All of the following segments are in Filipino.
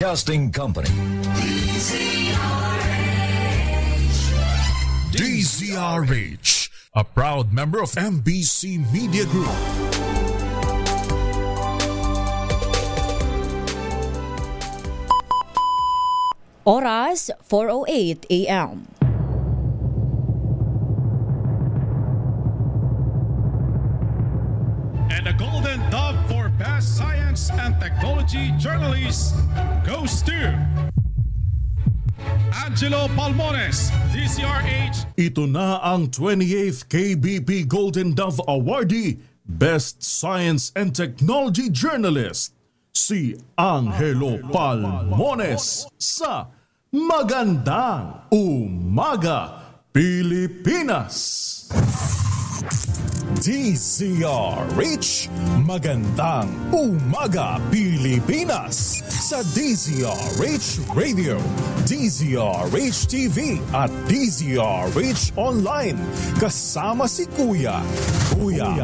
Broadcasting Company. DZRH, a proud member of MBC Media Group. Oras 4:08 a.m. And the Golden Dove for Best Science and Technology Journalist goes to Angelo Palmones, DZRH. Ito na ang 28th KBP Golden Dove Awardee, Best Science and Technology Journalist, si Angelo Palmones sa Magandang Umaga, Pilipinas! DZRH, Magandang Umaga, Pilipinas! Sa DZRH Radio, DZRH TV at DZRH Online. Kasama si Kuya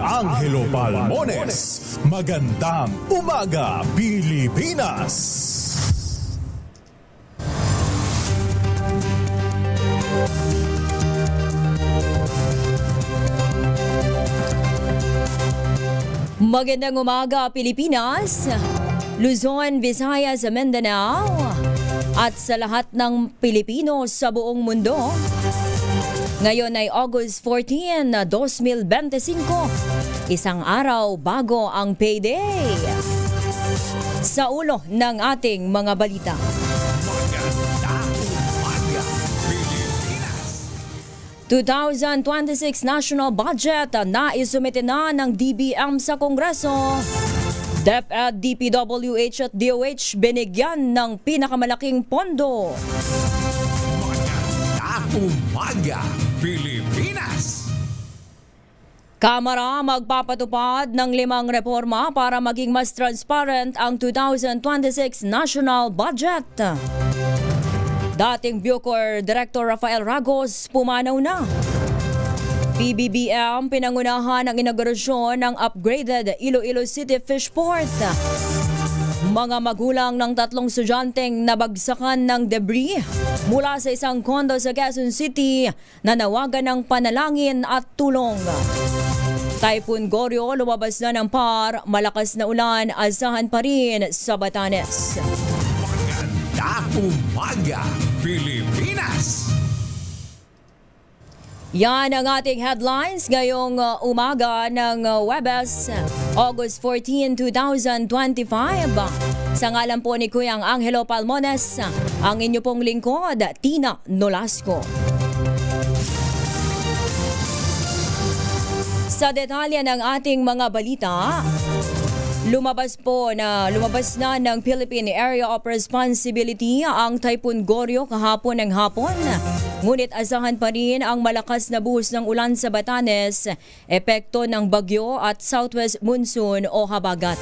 Angelo Palmones. Magandang Umaga, Pilipinas! Magandang umaga, Pilipinas, Luzon, Visayas, Mindanao, at sa lahat ng Pilipino sa buong mundo. Ngayon ay August 14, 2025, isang araw bago ang payday. Sa ulo ng ating mga balita. 2026 National Budget na isumite na ng DBM sa Kongreso. DepEd, DPWH at DOH binigyan ng pinakamalaking pondo. Magandang Umaga, Pilipinas! Kamara magpapatupad ng 5 reforma para maging mas transparent ang 2026 National Budget. Dating Bucor Director Rafael Ragos pumanaw na. PBBM pinangunahan ang inaugurasyon ng upgraded Iloilo City Fishport. Mga magulang ng 3 estudyanteng nabagsakan ng debris mula sa isang kondo sa Quezon City nanawagan ng panalangin at tulong. Typhoon Goryo lumabas na ng PAR, malakas na ulan asahan pa rin sa Batanes. Umaga, Pilipinas! Yan ang ating headlines ngayong umaga ng Webes, August 14, 2025. Sa ngalan po ni Kuyang Angelo Palmones, ang inyo pong lingkod, Tina Nolasco. Sa detalye ng ating mga balita, Lumabas na ng Philippine Area of Responsibility ang Typhoon Goryo kahapon ng hapon. Ngunit asahan pa rin ang malakas na buhos ng ulan sa Batanes, epekto ng bagyo at southwest monsoon o habagat.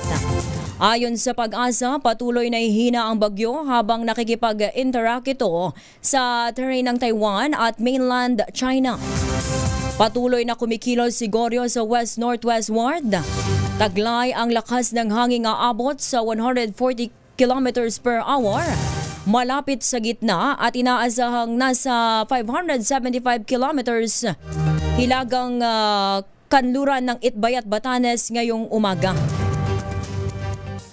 Ayon sa Pag-asa, patuloy na hihina ang bagyo habang nakikipag-interact ito sa terrain ng Taiwan at mainland China. Patuloy na kumikilos si Goryo sa west-northwestward. Taglay ang lakas ng hangin aabot sa 140 kilometers per hour. Malapit sa gitna at inaasahang nasa 575 kilometers hilagang kanluran ng Itbayat, Batanes ngayong umaga.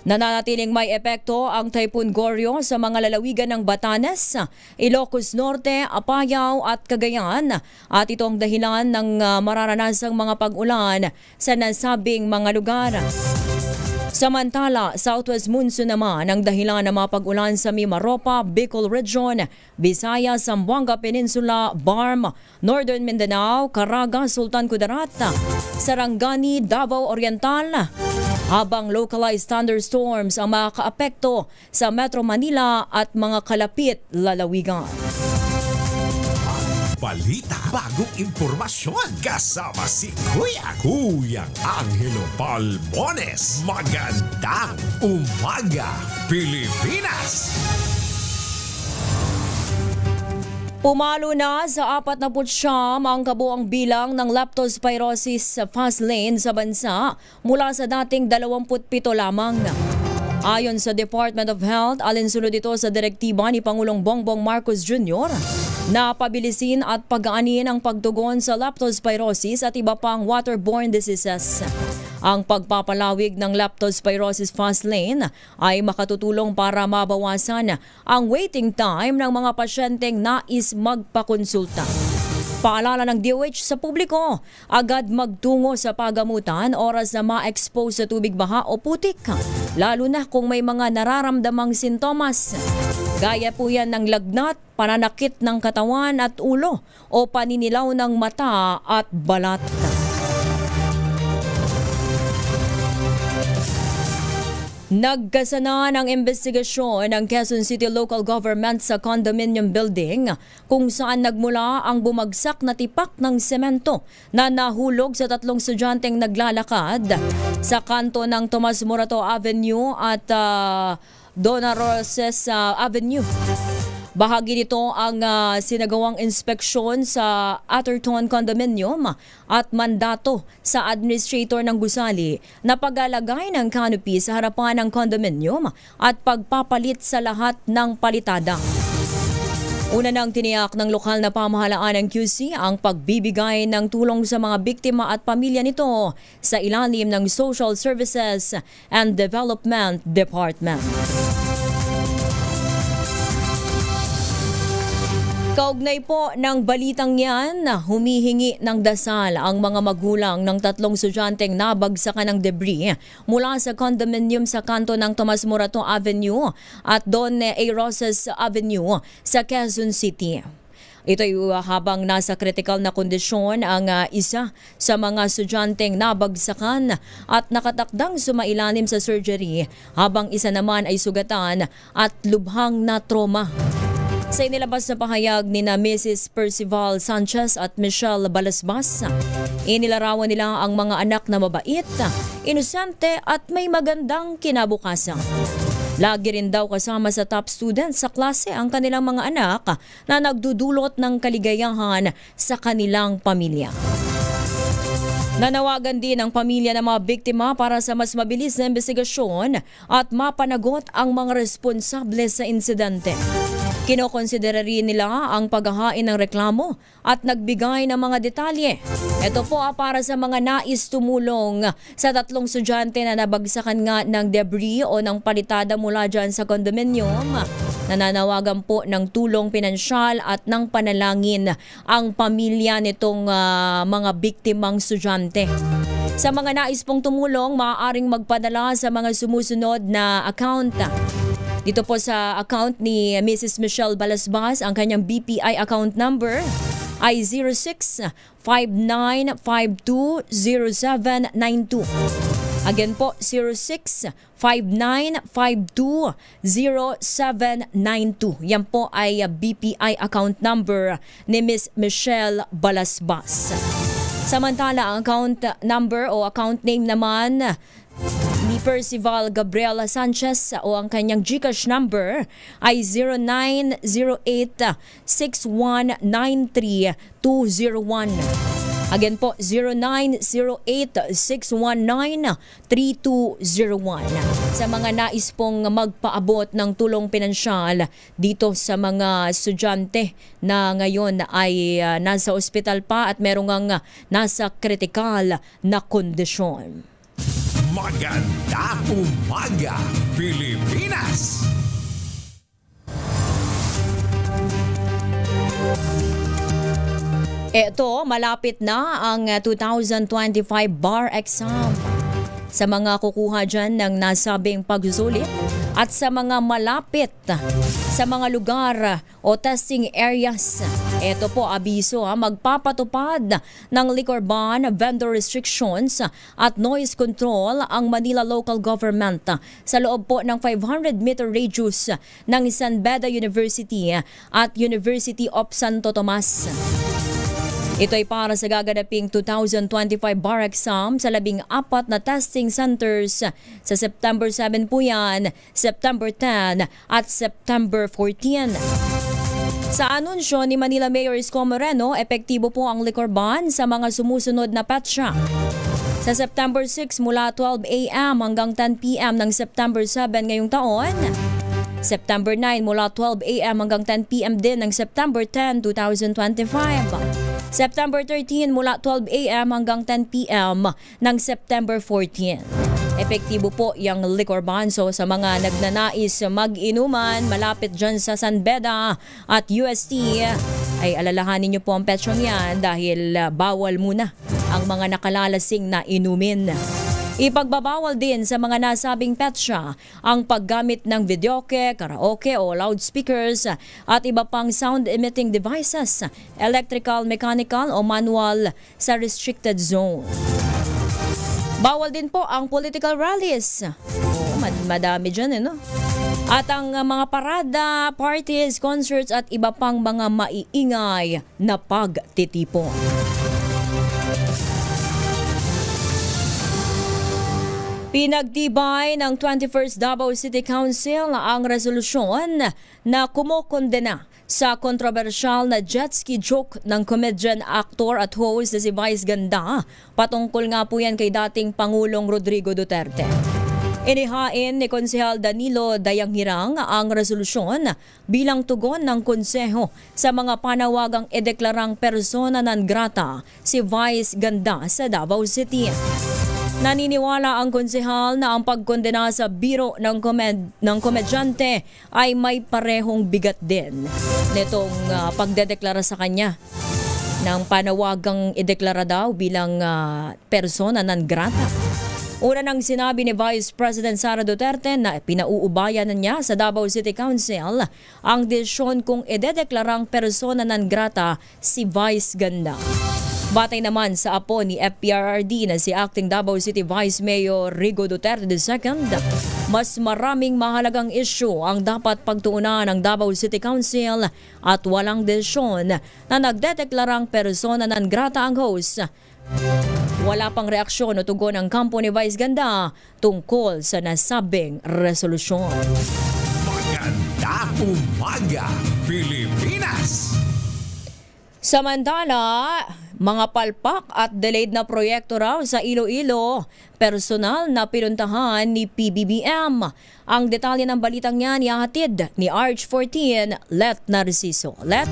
Nananatiling may epekto ang Typhoon Goryo sa mga lalawigan ng Batanes, Ilocos Norte, Apayao at Cagayan at ito ang dahilan ng mararanasang mga pag-ulan sa nasabing mga lugar. Samantala, southwest monsoon naman ang dahilan ng mga pag-ulan sa Mimaropa, Bicol Region, Visayas, Zamboanga Peninsula, Barm, Northern Mindanao, Caraga, Sultan Kudarat, Sarangani, Davao Oriental, habang localized thunderstorms ang makakaapekto sa Metro Manila at mga kalapit lalawigan. Balita, bagong impormasyon, kasama si Kuyang Angelo Palmones. Magandang Umaga, Pilipinas! Pumalo na sa 49 ang kabuang bilang ng leptospirosis fast lane sa bansa mula sa dating 27 lamang. Ayon sa Department of Health, alinsunod ito sa direktiba ni Pangulong Bongbong Marcos Jr. na pabilisin at pagaanin ang pagtugon sa leptospirosis at iba pang waterborne diseases. Ang pagpapalawig ng leptospirosis fast lane ay makatutulong para mabawasan ang waiting time ng mga pasyenteng nais magpakonsulta. Paalala ng DOH sa publiko, agad magtungo sa pagamutan oras na ma-expose sa tubig baha o putik, lalo na kung may mga nararamdamang sintomas. Gaya po yan ng lagnat, pananakit ng katawan at ulo o paninilaw ng mata at balat. Nagkasana ng investigasyon ng Quezon City Local Government sa condominium building kung saan nagmula ang bumagsak na tipak ng semento na nahulog sa 3 estudyanteng naglalakad sa kanto ng Tomas Morato Avenue at Dona Roses Avenue. Bahagi nito ang sinagawang inspeksyon sa Atherton Condominium at mandato sa administrator ng gusali na pag-alagay ng canopy sa harapan ng condominium at pagpapalit sa lahat ng palitada. Una nang tiniyak ng lokal na pamahalaan ng QC ang pagbibigay ng tulong sa mga biktima at pamilya nito sa ilalim ng Social Services and Development Department. Kaugnay po ng balitang yan, humihingi ng dasal ang mga magulang ng 3 estudyanteng nabagsakan ng debris mula sa condominium sa kanto ng Tomas Morato Avenue at Don A. Roses Avenue sa Quezon City. Ito ay habang nasa critical na kondisyon ang isa sa mga estudyanteng nabagsakan at nakatakdang sumailalim sa surgery habang isa naman ay sugatan at lubhang na trauma. Sa inilabas na pahayag ni na Mrs. Percival Sanchez at Michelle Balasbas, inilarawan nila ang mga anak na mabait, inosente at may magandang kinabukasan. Lagi rin daw kasama sa top students sa klase ang kanilang mga anak na nagdudulot ng kaligayahan sa kanilang pamilya. Nanawagan din ang pamilya ng mga biktima para sa mas mabilis na investigasyon at mapanagot ang mga responsable sa insidente. Kinokonsidera rin nila ang paghahain ng reklamo at nagbigay ng mga detalye. Ito po para sa mga nais tumulong sa 3 estudyante na nabagsakan nga ng debris o ng palitada mula dyan sa condominium. Nananawagan po ng tulong pinansyal at ng panalangin ang pamilya nitong mga biktimang estudyante. Sa mga nais pong tumulong, maaaring magpadala sa mga sumusunod na account. Dito po sa account ni Mrs. Michelle Balasbas, ang kanyang BPI account number ay 0659520792. Again po, 0659520792. Yan po ay BPI account number ni Miss Michelle Balasbas. Samantala, ang account number o account name naman ni Percival Gabriela Sanchez o ang kanyang GCash number ay 0908-6193-201. Again po, 0908-619-3201. Sa mga nais pong magpaabot ng tulong pinansyal dito sa mga estudyante na ngayon ay nasa ospital pa at merong nasa kritikal na kondisyon. Magandang umaga, Pilipinas! Ito, malapit na ang 2025 bar exam. Sa mga kukuha dyan ng nasabing pagsusulit at sa mga malapit sa mga lugar o testing areas. Ito po, abiso, magpapatupad ng liquor ban, vendor restrictions at noise control ang Manila Local Government sa loob po ng 500-meter radius ng San Beda University at University of Santo Tomas. Ito ay para sa gaganaping 2025 bar exam sa 14 na testing centers sa September 7 po yan, September 10 at September 14. Sa anunsyo ni Manila Mayor Isko Moreno, epektibo po ang liquor ban sa mga sumusunod na petsa. Sa September 6 mula 12 a.m. hanggang 10 p.m. ng September 7 ngayong taon. September 9 mula 12 a.m. hanggang 10 p.m. din ng September 10, 2025. September 13 mula 12 a.m. hanggang 10 p.m. ng September 14. Epektibo po yung liquor ban. So sa mga nagnanais mag-inuman malapit dyan sa San Beda at UST, ay alalahanin niyo po ang petsyong yan dahil bawal muna ang mga nakalalasing na inumin. Ipagbabawal din sa mga nasabing petsya ang paggamit ng videoke, karaoke o loudspeakers at iba pang sound-emitting devices, electrical, mechanical o manual sa restricted zone. Bawal din po ang political rallies. Madami dyan no? At ang mga parada, parties, concerts at iba pang mga maiingay na pagtitipon. Pinagtibay ng 21st Davao City Council ang resolusyon na kumokondena sa kontrobersyal na jet ski joke ng comedian, actor at host na si Vice Ganda. Patungkol nga po yan kay dating Pangulong Rodrigo Duterte. Inihain ni Konsehal Danilo Dayanghirang ang resolusyon bilang tugon ng konseho sa mga panawagang ideklarang persona non grata si Vice Ganda sa Davao City. Naniniwala ang konsehal na ang pagkondena sa biro ng komedyante ay may parehong bigat din nitong pagdedeklara sa kanya ng panawagang ideklara daw bilang persona non grata. Una nang sinabi ni Vice President Sara Duterte na pinauubayan niya sa Davao City Council ang desisyon kung idedeklarang persona non grata si Vice Ganda. Batay naman sa apo ni FPRRD na si Acting Davao City Vice Mayor Rigo Duterte II, mas maraming mahalagang isyu ang dapat pagtuunan ng Davao City Council at walang desisyon na nagdedeklarang persona non grata ang host. Wala pang reaksyon o tugon ng kampo ni Vice Ganda tungkol sa nasabing resolusyon. Maganda umaga, Pilipinas! Samantala, mga palpak at delayed na proyekto raw sa Iloilo, personal na pinuntahan ni PBBM. Ang detalye ng balitang yan ihahatid ni Arch 14, Let Narciso. Let.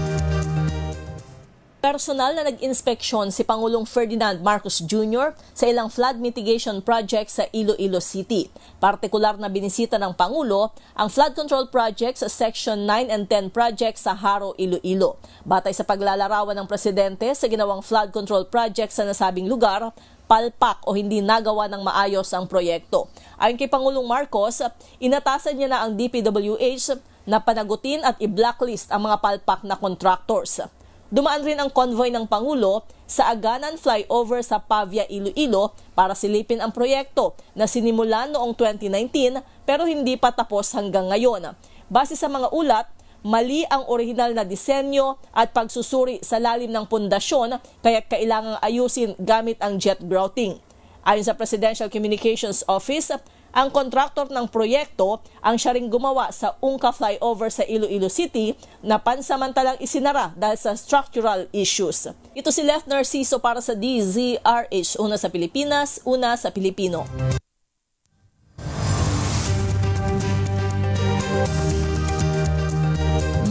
Personal na nag-inspeksyon si Pangulong Ferdinand Marcos Jr. sa ilang flood mitigation project sa Iloilo City. Partikular na binisita ng Pangulo ang flood control project sa Section 9 and 10 project sa Haro, Iloilo. Batay sa paglalarawan ng Presidente sa ginawang flood control project sa nasabing lugar, palpak o hindi nagawa ng maayos ang proyekto. Ayon kay Pangulong Marcos, inatasan niya na ang DPWH na panagutin at i-blacklist ang mga palpak na contractors. Dumaan rin ang convoy ng Pangulo sa Aganan Flyover sa Pavia, Iloilo para silipin ang proyekto na sinimulan noong 2019 pero hindi pa tapos hanggang ngayon. Base sa mga ulat, mali ang orihinal na disenyo at pagsusuri sa lalim ng pundasyon kaya kailangang ayusin gamit ang jet grouting. Ayon sa Presidential Communications Office, ang kontraktor ng proyekto ang siya ring gumawa sa Ungka Flyover sa Iloilo City na pansamantalang isinara dahil sa structural issues. Ito si Left Narciso para sa DZRH, una sa Pilipinas, una sa Pilipino.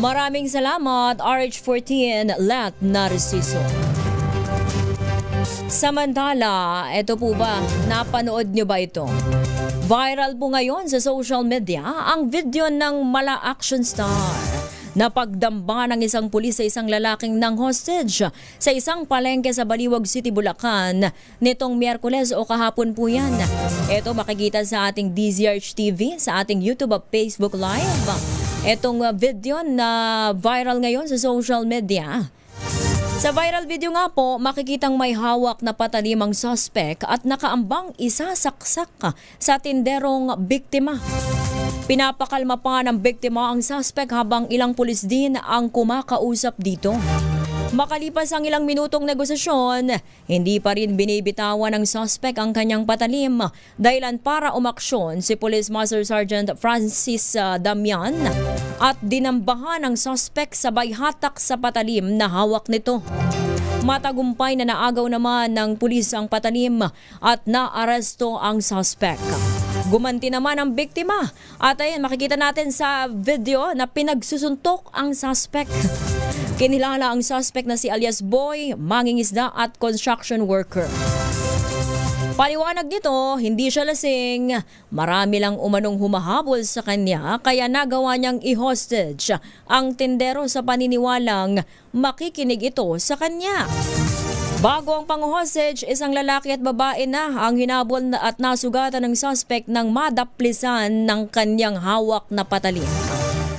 Maraming salamat, RH14, Let Narciso. Samantala, ito po ba, napanood nyo ba ito? Viral po ngayon sa social media ang video ng mala action star na pagdamba ng isang pulis sa isang lalaking nang hostage sa isang palengke sa Baliwag City, Bulacan nitong Miyerkules o kahapon po yan. Ito makikita sa ating DZRH TV, sa ating YouTube at Facebook Live. Itong video na viral ngayon sa social media. Sa viral video nga po, makikitang may hawak na patalim ang suspect at nakaambang isasaksak sa tinderong biktima. Pinapakalma pa ng biktima ang suspect habang ilang pulis din ang kumakausap dito. Makalipas ang ilang minutong negosasyon, hindi pa rin binibitawan ng suspect ang kanyang patalim dahilan para umaksyon si Police Master Sergeant Francis Damian at dinambahan ng suspect sabay hatak sa patalim na hawak nito. Matagumpay na naagaw naman ng pulis ang patalim at naaresto ang suspect. Gumanti naman ang biktima at ayun, makikita natin sa video na pinagsusuntok ang suspect. Kinilala ang suspect na si alias Boy, mangingisda at construction worker. Paliwanag nito, hindi siya lasing. Marami lang umanong humahabol sa kanya kaya nagawa niyang i-hostage ang tindero sa paniniwalang makikinig ito sa kanya. Bago ang pang-hostage, isang lalaki at babae na ang hinabol at nasugatan ng suspect nang madaplisan ng kanyang hawak na patalim.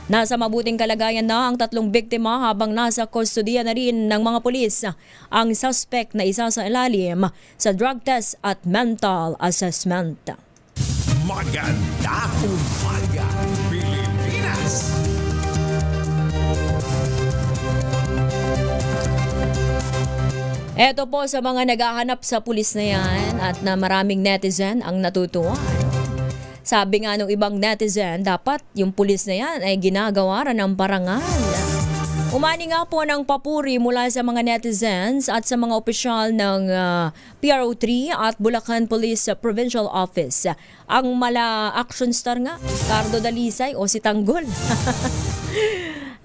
Nasa mabuting kalagayan na ang tatlong biktima habang nasa kustodiya na rin ng mga pulis ang suspect na isa sa ilalim sa drug test at mental assessment. Magandang umaga, Pilipinas! Eto po sa mga naghahanap sa pulis na yan at na maraming netizen ang natutuwa. Sabi nga ng ibang netizen, dapat yung pulis na yan ay ginagawaran ng parangal. Umani nga po ng papuri mula sa mga netizens at sa mga opisyal ng PRO3 at Bulacan Police Provincial Office. Ang mala action star nga, Cardo Dalisay o si Tanggol.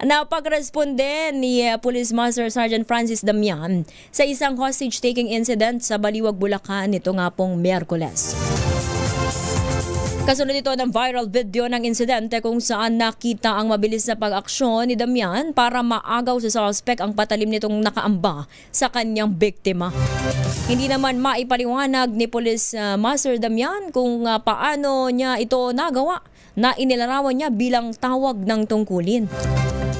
Napagresponde ni Police Master Sergeant Francis Damian sa isang hostage-taking incident sa Baliwag, Bulacan nito nga pong Miyerkules. Kasunod ito ng viral video ng insidente kung saan nakita ang mabilis na pag-aksyon ni Damian para maagaw sa suspect ang patalim nitong nakaamba sa kanyang biktima. Hindi naman maipaliwanag ni Police Master Damian kung paano niya ito nagawa na inilarawan niya bilang tawag ng tungkulin.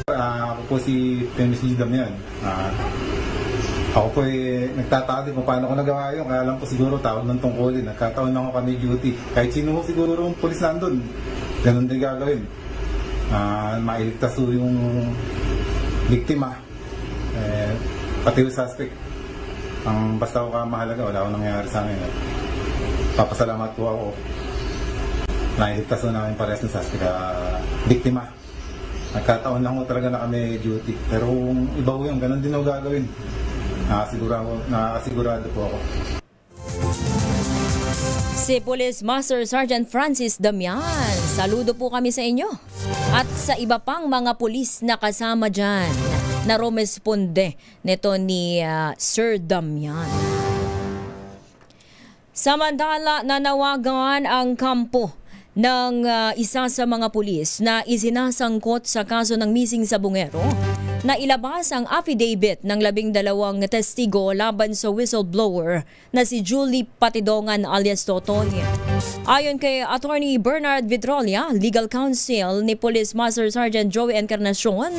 Ako po si P.M.C. Damian. Ako po nagtataka din kung paano ko nagawa yun. Kaya lang po siguro tawag ng tungkulin. Nagkataon lang ako kami duty. Kahit sino ko siguro yung polis nandun, ganun din gagawin. Mailigtas po yung biktima. Pati yung suspect. Basta ako kamahalaga, wala akong nangyayari sa amin. Papasalamat po ako. Nailigtas po namin parehas ng suspect. Biktima. Nagkataon lang ko talaga na kami duty. Pero kung iba po yung ganun din ako gagawin. Nakasigurado po ako. Si Police Master Sergeant Francis Damian, saludo po kami sa inyo. At sa iba pang mga pulis na kasama dyan na rumesponde nito ni Sir Damian. Samantala, nanawagan ang kampo ng isa sa mga pulis na isinasangkot sa kaso ng missing sa Bungero na ilabas ang affidavit ng 12 testigo laban sa whistleblower na si Julie Patidongan alias Totoy. Ayon kay Attorney Bernard Vitrolia, Legal Counsel ni Police Master Sergeant Joey Encarnacion,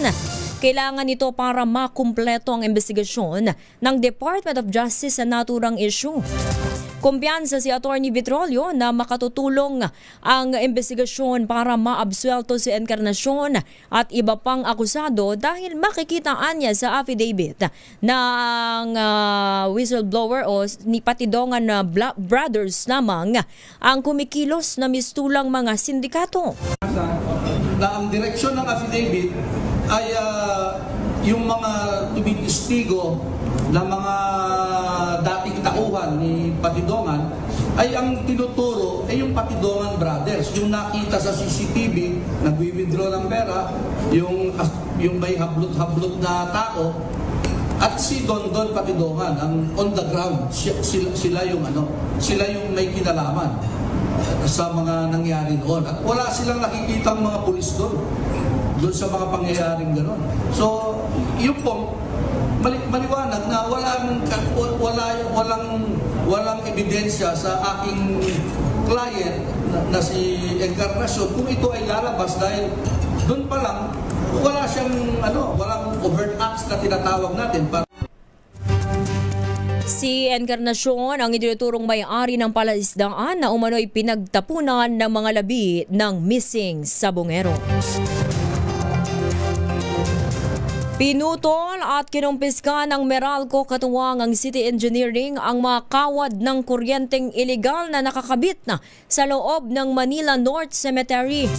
kailangan ito para makumpleto ang investigasyon ng Department of Justice sa naturang issue. Kumpiyansa si Attorney Vitrolio na makatutulong ang investigasyon para maabsuelto si Encarnacion at iba pang akusado dahil makikitaan niya sa affidavit na ang whistleblower o ni Patidongan na brothers lamang ang kumikilos na mistulang mga sindikato. Na ang direksyon ng affidavit ay yung mga tumistigo na mga dating tauhan ni Patidongan ay ang tinuturo ay yung Patidongan brothers, yung nakita sa CCTV nagwi-withdraw ng pera, yung may hablot-hablot na tao, at si Don Patidongan ang on the ground, sila yung may kinalaman sa mga nangyari doon at wala silang nakikitang mga pulis doon sa mga pangyayaring gano'n. So, yun po, maliwanag na walang ebidensya sa aking client na si Encarnacion kung ito ay lalabas dahil doon pa lang walang overt acts na tinatawag natin. Si Encarnacion ang itinuturong may-ari ng palaisdaan na umano'y pinagtapunan ng mga labi ng missing sa Bungero. Pinutol at kinumpiska ng Meralco katuwang ang City Engineering ang mga kawad ng kuryenteng ilegal na nakakabit na sa loob ng Manila North Cemetery.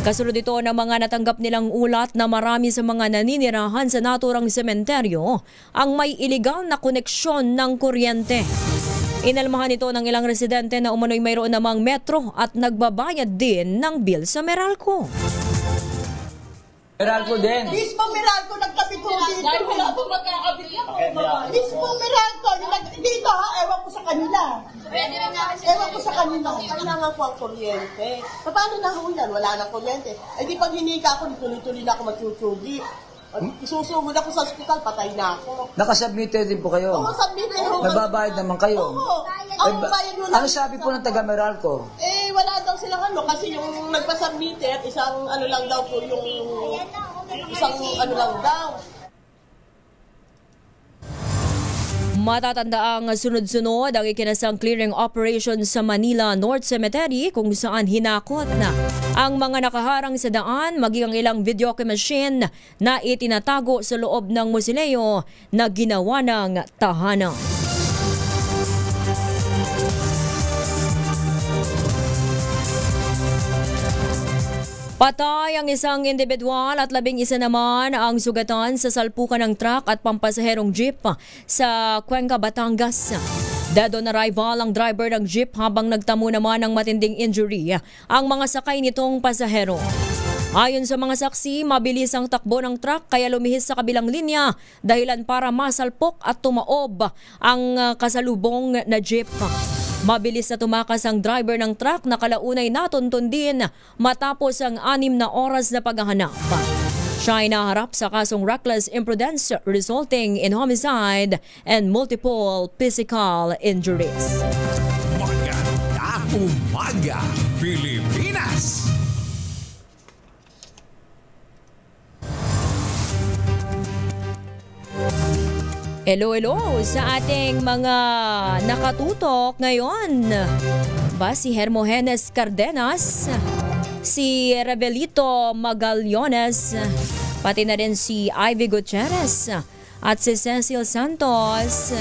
Kasunod ito ng mga natanggap nilang ulat na marami sa mga naninirahan sa naturang sementeryo ang may iligal na koneksyon ng kuryente. Inalmahan ito ng ilang residente na umano'y mayroon namang metro at nagbabayad din ng bill sa Meralco. Meralco din. Mismo Meralco nagtabi ko dito. Wala po magkakabili ako. Mismo Meralco, dito ha, ewan ko sa kanila. Ewan ko sa kanila. Kailangan ko ang kuryente. Paano na ho yan? Wala nang kuryente. Eh di pag hinika ako, tuloy-tuloy na ako magtutsugi. Isusugod ako sa ospital, patay na ako. Nakasubmitted din po kayo? Oo, submitted ho. Nagbabayad naman kayo? Oo. Ang bayad mo lang. Ano sabi po ng taga Meralco? Eh, wala daw silang ano, kasi yung nagpa-submitted, isang ano lang daw po yung isang ano lang daw. Matatandaang sunod-sunod ang ikinasang clearing operation sa Manila North Cemetery kung saan hinakot na ang mga nakaharang sa daan maging ang ilang videoke machine na itinatago sa loob ng musileo na ginawa ng tahanan. Patay ang isang individual at 11 naman ang sugatan sa salpukan ng truck at pampasaherong jeep sa Cuenca, Batangas. Dead on arrival ang driver ng jeep habang nagtamo naman ng matinding injury ang mga sakay nitong pasahero. Ayon sa mga saksi, mabilis ang takbo ng truck kaya lumihis sa kabilang linya dahilan para masalpok at tumaob ang kasalubong na jeep. Mabilis na tumakas ang driver ng truck na kalaunay natuntun din matapos ang 6 na oras na paghahanap. Siya ay naharap sa kasong reckless imprudence resulting in homicide and multiple physical injuries. Magandang umaga, Pilipinas! Hello sa ating mga nakatutok ngayon. Si Hermogenes Cardenas, si Rebelito Magallones, pati na rin si Ivy Gutierrez at si Cecil Santos.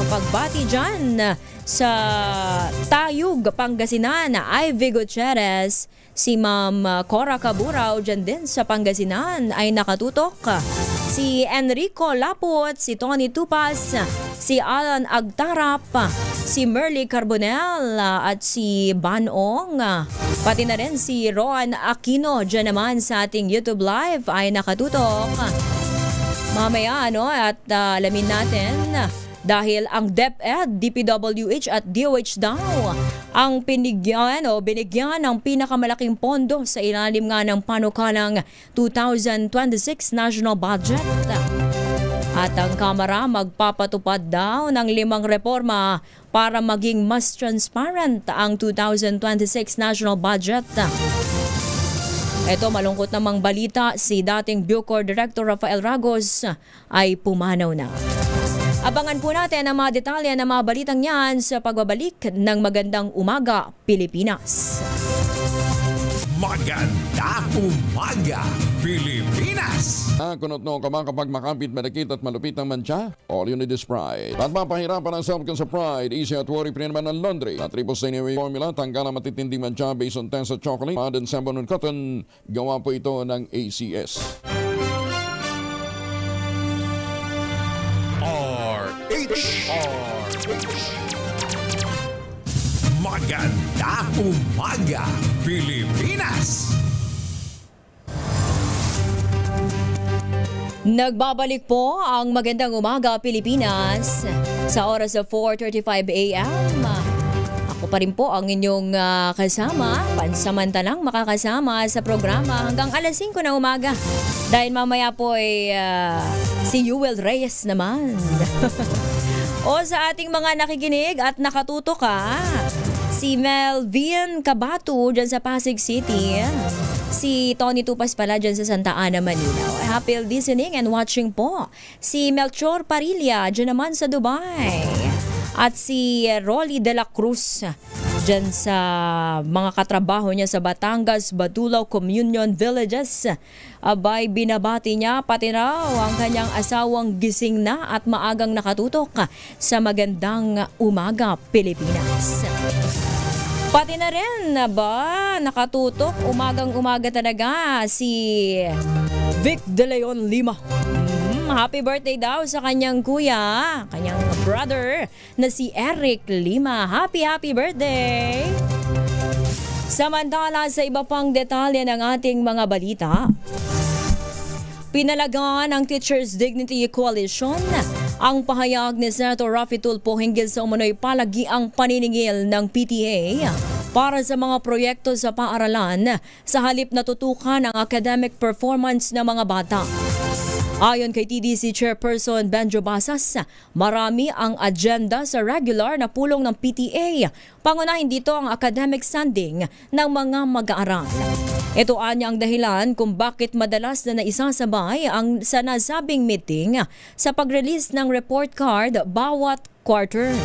Pagbati dyan sa Tayug, Pangasinan, Ivy Gutierrez. Si Ma'am Cora Caburaw dyan din sa Pangasinan ay nakatutok. Si Enrico Lapot, si Tony Tupas, si Alan Agtarap, si Merly Carbonell at si Banong. Pati na rin si Ron Aquino dyan naman sa ating YouTube Live ay nakatutok. Mamaya at alamin natin dahil ang DepEd, DPWH at DOH daw ang binigyan ng pinakamalaking pondo sa ilalim nga ng panukalang 2026 National Budget. At ang Kamara magpapatupad daw ng 5 reforma para maging mas transparent ang 2026 National Budget. Ito malungkot namang balita, si dating Bucor Director Rafael Ragos ay pumanaw na. Abangan po natin ang mga detalye ng mga balitang yan sa pagbabalik ng Magandang Umaga, Pilipinas. Magandang umaga, Pilipinas! Kunot no kamang kapag makapit, madakit at malupit ng mancha, all you need is pride. At mapahirapan ang self-con sa pride, easy at worry-free naman ang laundry. At triple stain away formula, tanggal ang matitinding mancha based on tensor chocolate, pad and sabon and cotton. Gawa po ito ng ACS. Magandang umaga, Pilipinas! Nagbabalik po ang Magandang Umaga, Pilipinas sa oras sa 4:35 a.m. Ako pa rin po ang inyong kasama, pansamantalang makakasama sa programa hanggang alas 5 ng umaga. Dahil mamaya po ay si Yuel Reyes naman. O sa ating mga nakikinig at nakatutok si Melvin Cabato dyan sa Pasig City. Si Tony Tupas pala dyan sa Santa Ana, Manila. Happy listening and watching po. Si Melchor Parilla dyan naman sa Dubai. At si Rolly de la Cruz dyan sa mga katrabaho niya sa Batangas, Batulaw, Communion Villages. Abay, binabati niya pati raw ang kanyang asawang gising na at maagang nakatutok sa Magandang Umaga, Pilipinas. Pati na rin nakatutok umagang-umaga talaga si Vic De Leon Lima. Happy birthday daw sa kanyang kuya, kanyang brother na si Eric Lima. Happy birthday! Samantala sa iba pang detalye ng ating mga balita, pinalagaan ng Teachers Dignity Coalition ang pahayag ni Senator Raffy Tulfo hinggil sa umunoy palagiang paniningil ng PTA para sa mga proyekto sa paaralan sa halip na tutukan ang academic performance ng mga bata. Ayon kay TDC Chairperson Benjo Basas, marami ang agenda sa regular na pulong ng PTA. Pangunahin dito ang academic standing ng mga mag-aaral. Ito anya ang dahilan kung bakit madalas na naisasabay ang sa nasabing meeting sa pag-release ng report card bawat quarter.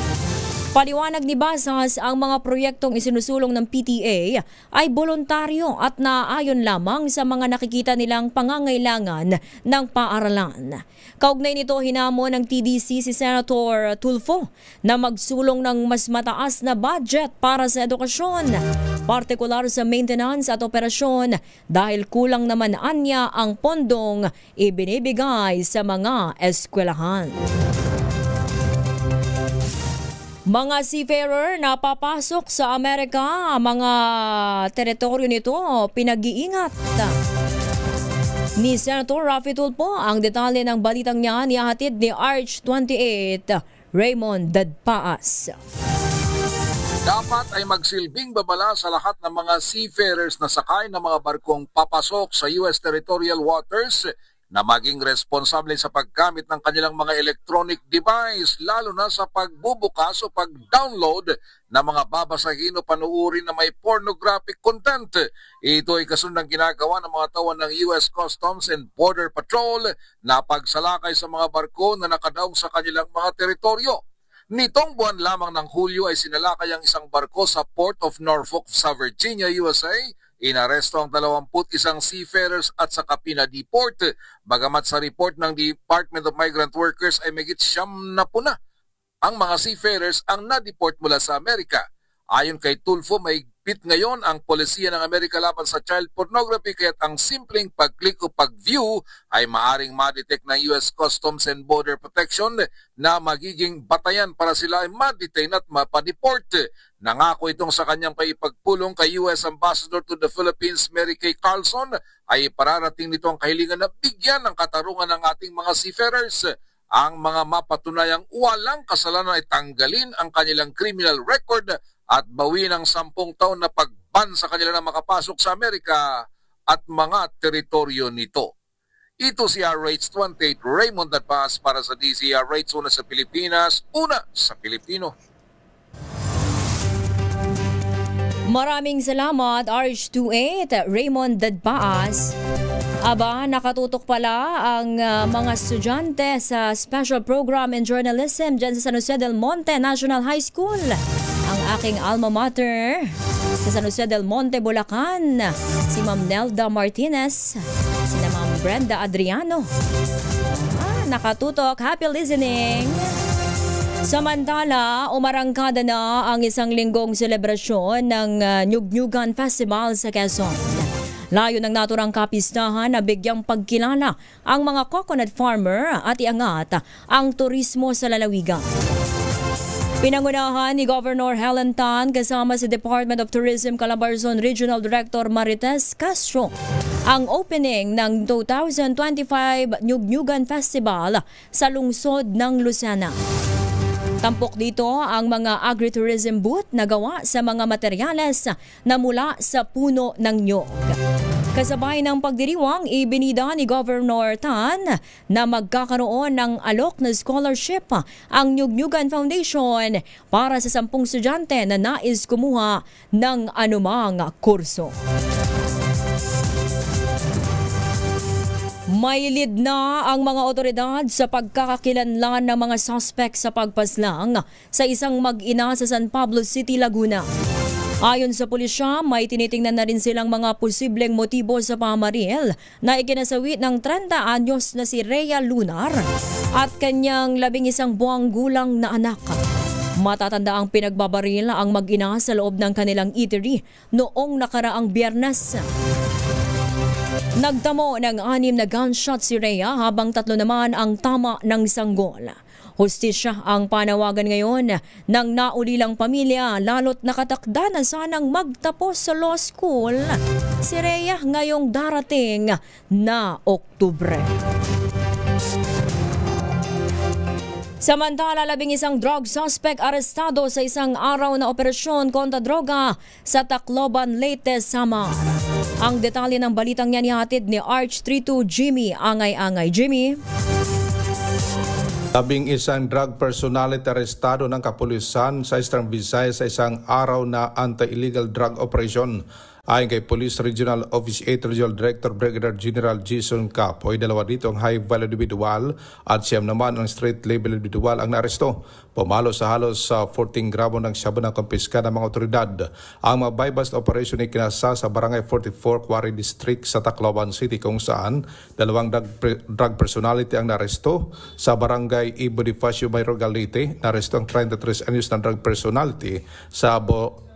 Paliwanag ni Basas, ang mga proyektong isinusulong ng PTA ay voluntaryo at naaayon lamang sa mga nakikita nilang pangangailangan ng paaralan. Kaugnay nito, hinamon ng TDC si Senator Tulfo na magsulong ng mas mataas na budget para sa edukasyon, partikular sa maintenance at operasyon dahil kulang naman anya ang pondong ibinibigay sa mga eskwelahan. Mga seafarer na papasok sa Amerika, mga teritoryo nito pinag-iingat ni Senator Raffy Tulfo. Ang detalye ng balitang niya niyahatid ni Arch 28 Raymond Dadpaas. Dapat ay magsilbing babala sa lahat ng mga seafarers na sakay ng mga barkong papasok sa US territorial waters na maging responsable sa paggamit ng kanilang mga electronic device, lalo na sa pagbubukas o pag-download ng mga babasahin o panuurin na may pornographic content. Ito ay kasunod ng ginagawa ng mga tawan ng US Customs and Border Patrol na pagsalakay sa mga barko na nakadaong sa kanilang mga teritoryo. Nitong buwan lamang ng Hulyo ay sinalakay ang isang barko sa Port of Norfolk sa Virginia, USA. Inaresto ang 21 seafarers at saka pinadeport. Bagamat sa report ng Department of Migrant Workers ay megit 70 na ang mga seafarers ang na-deport mula sa Amerika. Ayon kay Tulfo, may higpit ngayon ang polisiya ng Amerika laban sa child pornography, kaya't ang simpleng pag-click o pag-view ay maaring ma-detect ng US Customs and Border Protection na magiging batayan para sila ay ma-detain at mapadeport. Nangako itong sa kanyang paipagpulong kay US Ambassador to the Philippines Mary Kay Carlson ay pararating nito ang kahilingan na bigyan ng katarungan ng ating mga seafarers. Ang mga mapatunayang walang kasalanan ay tanggalin ang kanilang criminal record at bawiin ang 10 taon na pagban sa kanila na makapasok sa Amerika at mga teritoryo nito. Ito si RH28 Raymond Dadpaas para sa DZRH, una sa Pilipinas, una sa Pilipino. Maraming salamat RH28 Raymond Dadpaas. Aba, nakatutok pala ang mga estudyante sa Special Program in Journalism dyan sa San Jose del Monte National High School. Ang aking alma mater sa San Jose del Monte, Bulacan, si Ma'am Nelda Martinez, si Ma'am Brenda Adriano. Nakatutok, happy listening! Samantala, umarangkada na ang isang linggong selebrasyon ng Nyugnyugan Festival sa Quezon. Layo ng naturang kapistahan na bigyang pagkilala ang mga coconut farmer at iangat ang turismo sa lalawigan. Pinangunahan ni Governor Helen Tan kasama si Department of Tourism Calabarzon Regional Director Marites Castro ang opening ng 2025 Nyugnyugan Festival sa lungsod ng Lucena. Tampok dito ang mga agritourism booth na gawa sa mga materyales na mula sa puno ng nyug. Kasabay ng pagdiriwang, ibinida ni Governor Tan na magkakaroon ng alok na scholarship ang Nyugnyugan Foundation para sa 10 estudyante na nais kumuha ng anumang kurso. May lead na ang mga otoridad sa pagkakakilanlan ng mga suspect sa pagpaslang sa isang mag-ina sa San Pablo City, Laguna. Ayon sa pulisya, may tinitingnan na rin silang mga posibleng motibo sa pamaril na ikinasawi ng 30 anyos na si Rhea Lunar at kanyang 11 buwang gulang na anak. Matatanda ang pinagbabaril ang mag-ina sa loob ng kanilang eatery noong nakaraang Biyernes. Nagtamo ng 6 na gunshot si Rhea habang 3 naman ang tama ng sanggol. Hustisya ang panawagan ngayon ng naulilang pamilya lalo't nakatakda na sanang magtapos sa law school si Rhea ngayong darating na Oktubre. Samantala, 11 drug suspect arestado sa isang araw na operasyon kontra droga sa Tacloban, Leyte, Samar. Ang detalye ng balitang yan ihatid ni Arch 32 Jimmy Angay-Angay. Jimmy? 11 drug personality arestado ng kapulisan sa Eastern Visayas sa isang araw na anti-illegal drug operation. Ayon kay Police Regional Office 8 Regional Director Brigadier General Jason Capoy, 2 dito ang high-value individual at 9 naman ang street-level individual ang naaresto. Pumalo sa halos 14 gramo ng shabu ng kumpiska ng mga otoridad. Ang mga buy-bust operation ay kinasa sa Barangay 44 Quarry District sa Tacloban City kung saan 2 drug personality ang naaresto. Sa Barangay Bonifacio Mayro Galite, naaresto ang 33 anyos na drug personality. Sa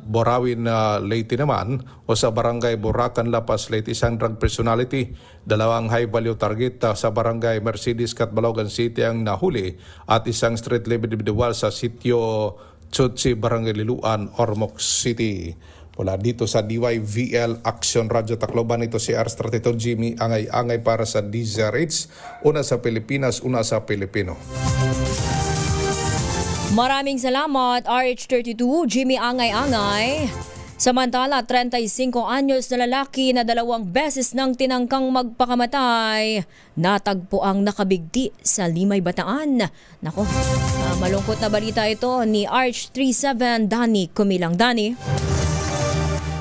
Borawin Leyte naman o sa Barangay Buracan Lapas Leyte, isang drug personality. 2 high-value target sa Barangay Mercedes Catbalogan City ang nahuli at isang street-level individual sa sitio Chotsi, Barangay Liluan, Ormoc City. Mula dito sa DYVL Action Radio Tacloban, ito si Ars 32 Jimmy Angay-Angay para sa DZRH, una sa Pilipinas, una sa Pilipino. Maraming salamat, RH32 Jimmy Angay-Angay. Samantala, 35 anyos na lalaki na 2 beses nang tinangkang magpakamatay, natagpo ang nakabigti sa Limay, Bataan. Nako, malungkot na balita ito ni RH37 Danny Kumilang. Danny?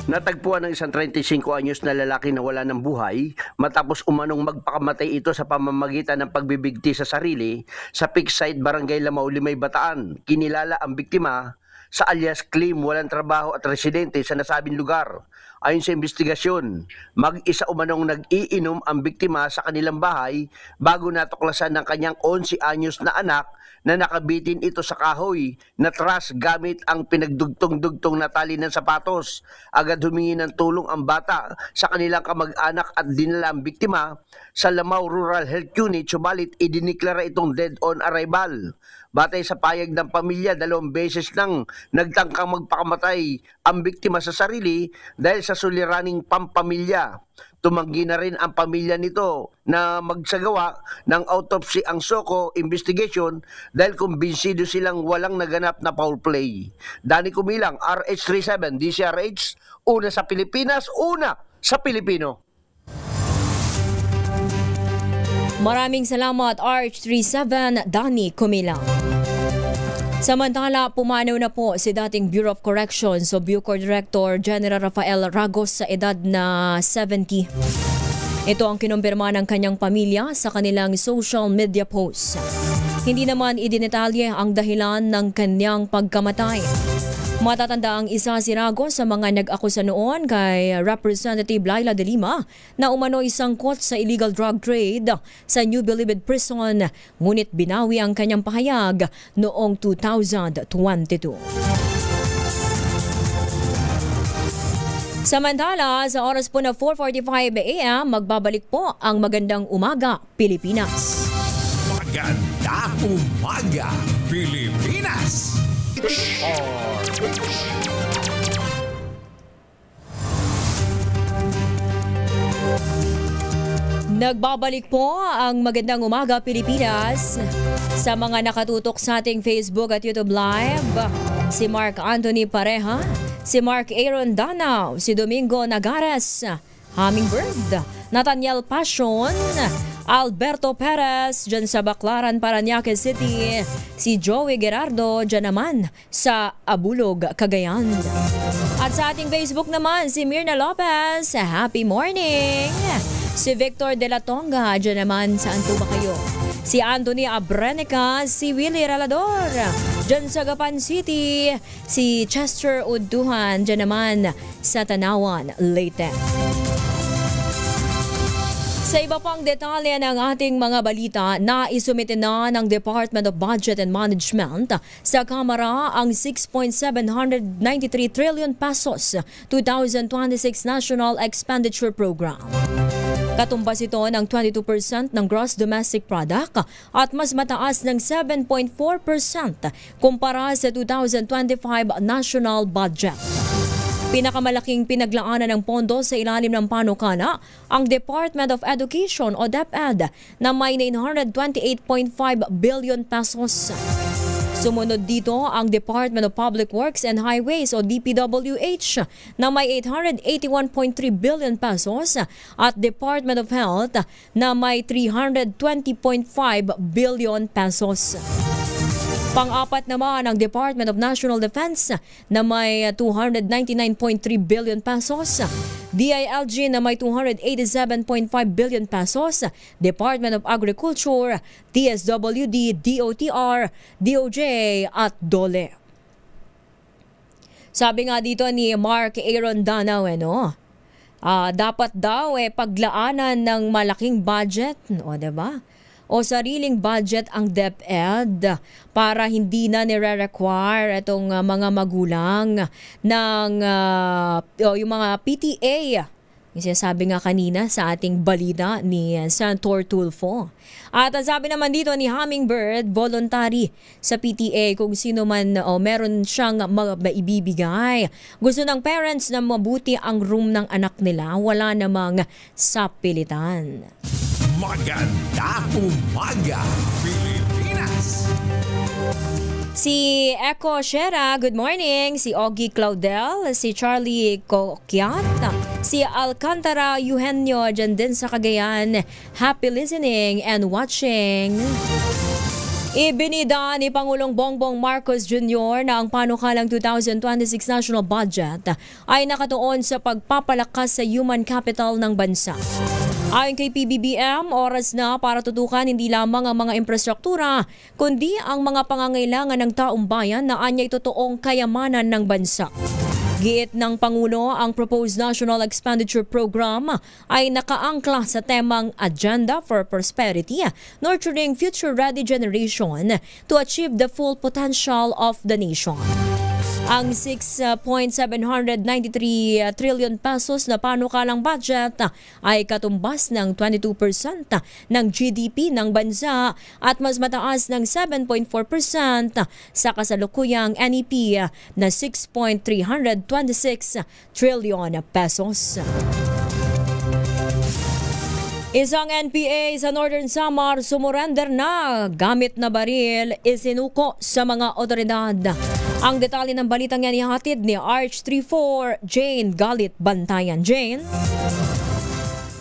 Natagpuan ng isang 35 anyos na lalaki na wala ng buhay matapos umanong magpakamatay ito sa pamamagitan ng pagbibigti sa sarili sa Peakside, Barangay Lamao, Limay, Bataan. Kinilala ang biktima sa alias claim walang trabaho at residente sa nasabing lugar. Ayon sa investigasyon, mag-isa umanong nag-iinom ang biktima sa kanilang bahay bago natuklasan ng kanyang 11 anyos na anak na nakabitin ito sa kahoy na truss gamit ang pinagdugtong-dugtong na tali ng sapatos. Agad humingi ng tulong ang bata sa kanilang kamag-anak at dinala ang biktima sa Lamao Rural Health Unit, subalit idiniklara itong dead on arrival. Batay sa payag ng pamilya, 2 beses nang nagtangkang magpakamatay ang biktima sa sarili dahil sa suliraning pampamilya. Tumanggi na rin ang pamilya nito na magsagawa ng autopsy ang SOCO investigation dahil kumbinsido silang walang naganap na foul play. Danny Kumilang, RH37 DZRH, una sa Pilipinas, una sa Pilipino. Maraming salamat, RH37 Danny Kumilang. Samantala, pumanaw na po si dating Bureau of Corrections o Bucor Director General Rafael Ragos sa edad na 70. Ito ang kinumpirma ng kanyang pamilya sa kanilang social media post. Hindi naman idinetalye ang dahilan ng kanyang pagkamatay. Matatanda ang isa si Ragos sa mga nag-akusa noon kay Representative Laila De Lima na umano isangkot sa illegal drug trade sa New Bilibid Prison, ngunit binawi ang kanyang pahayag noong 2022. Samantala, sa oras po na 4:45 AM, magbabalik po ang Magandang Umaga, Pilipinas. Magandang Umaga, Pilipinas! Nagbabalik po ang Magandang Umaga, Pilipinas. Sa mga nakatutok sa ating Facebook at YouTube Live, si Mark Anthony Pareha, si Mark Aaron Danao, si Domingo Nagares, Hummingbird, Nathaniel Passion, Alberto Perez dyan sa Baclaran, Parañaque City, si Joey Gerardo dyan naman sa Abulog, Cagayan. At sa ating Facebook naman, si Mirna Lopez, happy morning! Si Victor De La Tonga, dyan naman, saan po ba kayo? Si Anthony Abrenica, si Willie Ralador, dyan sa Gapan City, si Chester Uduhan, dyan naman sa Tanawan, Leyte. Sa iba pang detalye ng ating mga balita, naisumite na ng Department of Budget and Management sa Kamara ang 6.793 trillion pesos 2026 National Expenditure Program. Katumbas ito ng 22% ng gross domestic product at mas mataas ng 7.4% kumpara sa 2025 national budget. Pinakamalaking pinaglaanan ng pondo sa ilalim ng panukala ang Department of Education o DepEd na may 928.5 billion pesos. Sumunod dito ang Department of Public Works and Highways o DPWH na may 881.3 billion pesos at Department of Health na may 320.5 billion pesos. Pang-apat naman ang Department of National Defense na may 299.3 billion pesos, DILG na may 287.5 billion pesos, Department of Agriculture, DSWD, DOTR, DOJ at DOLE. Sabi nga dito ni Mark Aaron Danao, dapat daw paglaanan ng malaking budget, diba? O sariling budget ang DepEd para hindi na nire-require itong mga magulang ng yung mga PTA. Yung sinasabi nga kanina sa ating balita ni Senator Tulfo. At sabi naman dito ni Hummingbird, voluntary sa PTA kung sino man meron siyang maibibigay. Gusto ng parents na mabuti ang room ng anak nila, wala namang sapilitan. Magandang umaga, Pilipinas! Si Echo Shera, good morning. Si Ogie Claudel, si Charlie Coquiat, si Alcantara Eugenio dyan din sa Cagayan. Happy listening and watching. Ibinida ni Pangulong Bongbong Marcos Jr. na ang panukalang 2026 national budget ay nakatuon sa pagpapalakas sa human capital ng bansa. Ayon kay PBBM, oras na para tutukan hindi lamang ang mga infrastruktura, kundi ang mga pangangailangan ng taong bayan na anyay totoong kayamanan ng bansa. Giit ng Pangulo, ang proposed National Expenditure Program ay nakaangkla sa temang Agenda for Prosperity, Nurturing Future-Ready Generation to achieve the full potential of the nation. Ang 6.793 trillion pesos na panukalang budget ay katumbas ng 22% ng GDP ng bansa at mas mataas ng 7.4% sa kasalukuyang NEP na 6.326 trillion pesos. Isang NPA sa Northern Samar sumurrender na gamit na baril isinuko sa mga otoridad. Ang detalye ng balitang yan ihatid ni Arch 34 Jane Galit Bantayan. Jane?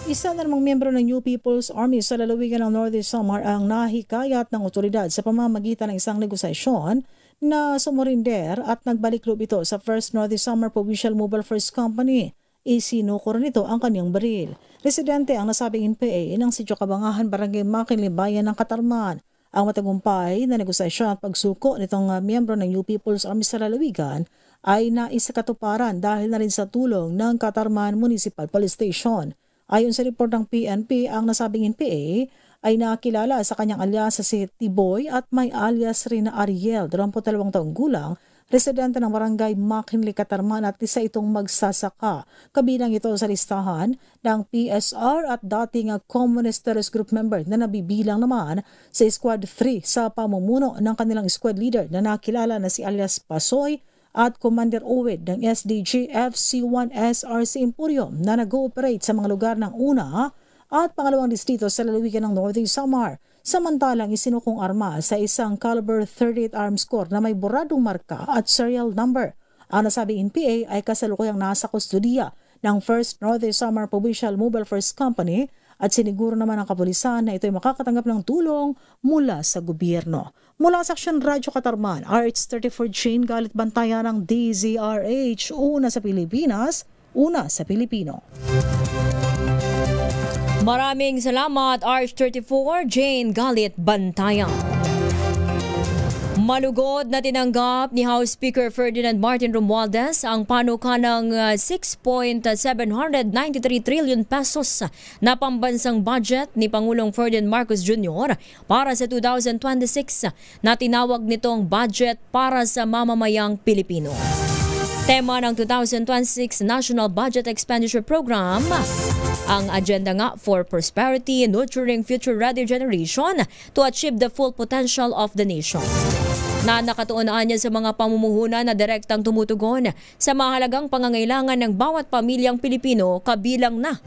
Isa na namang miyembro ng New People's Army sa lalawigan ng Northern Samar ang nahikayat ng otoridad sa pamamagitan ng isang negosasyon na sumurinder at nagbalik loob ito sa First Northern Samar Provincial Mobile First Company. Isinuko rin ito ang kanyang baril. Residente ang nasabing NPA ng Sitio Kabangahan, Barangay Makinli, Bayan ng Katarman. Ang matagumpay na negosasyon at pagsuko nitong miyembro ng New People's Army sa lalawigan ay naisakatuparan dahil na rin sa tulong ng Katarman Municipal Police Station. Ayon sa report ng PNP, ang nasabing NPA ay nakilala sa kanyang alias si Tiboy at may alias rin na Ariel, 22 taong gulang, residente ng Barangay Makinli, Katarman at isa itong magsasaka. Kabilang ito sa listahan ng PSR at dating Communist Terrorist Group member na nabibilang naman sa Squad 3 sa pamumuno ng kanilang squad leader na nakilala na si alias Pasoy at Commander Owed ng SDG FC1 SRC Emporium na nag-ooperate sa mga lugar ng una at pangalawang distrito sa lalawigan ng Northern Samar. Samantalang isinukong arma sa isang caliber 38 arms core na may boradong marka at serial number. Ang nasabing NPA ay kasalukuyang nasa kustudiya ng First Northern Samar Provincial Mobile First Company at siniguro naman ng kapulisan na ito ay makakatanggap ng tulong mula sa gobyerno. Mula sa Aksyon Radyo Katarman, RH34 Jane Galit Bantayan ng DZRH, una sa Pilipinas, una sa Pilipino. Maraming salamat, RH34 Jane Galit Bantayan. Malugod na tinanggap ni House Speaker Ferdinand Martin Romualdez ang panukalang 6.793 trillion pesos na pambansang budget ni Pangulong Ferdinand Marcos Jr. para sa 2026 na tinawag nitong budget para sa mamamayang Pilipino. Tema ng 2026 National Budget Expenditure Program, ang agenda nga for prosperity, nurturing future-ready generation to achieve the full potential of the nation. Na nakatuunaan niya sa mga pamumuhunan na direktang tumutugon sa mahalagang pangangailangan ng bawat pamilyang Pilipino, kabilang na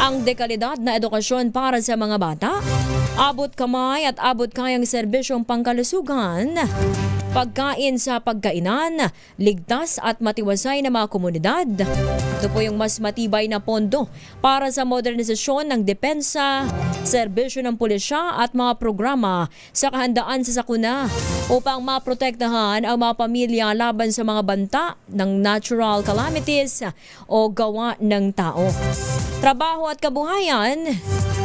ang dekalidad na edukasyon para sa mga bata, abot kamay at abot kayang serbisyong pangkalusugan, pagkain sa pagkainan, ligtas at matiwasay na mga komunidad. Ito po yung mas matibay na pondo para sa modernisasyon ng depensa, serbisyo ng pulisya at mga programa sa kahandaan sa sakuna upang maprotektahan ang mga pamilya laban sa mga banta ng natural calamities o gawa ng tao. Trabaho at kabuhayan,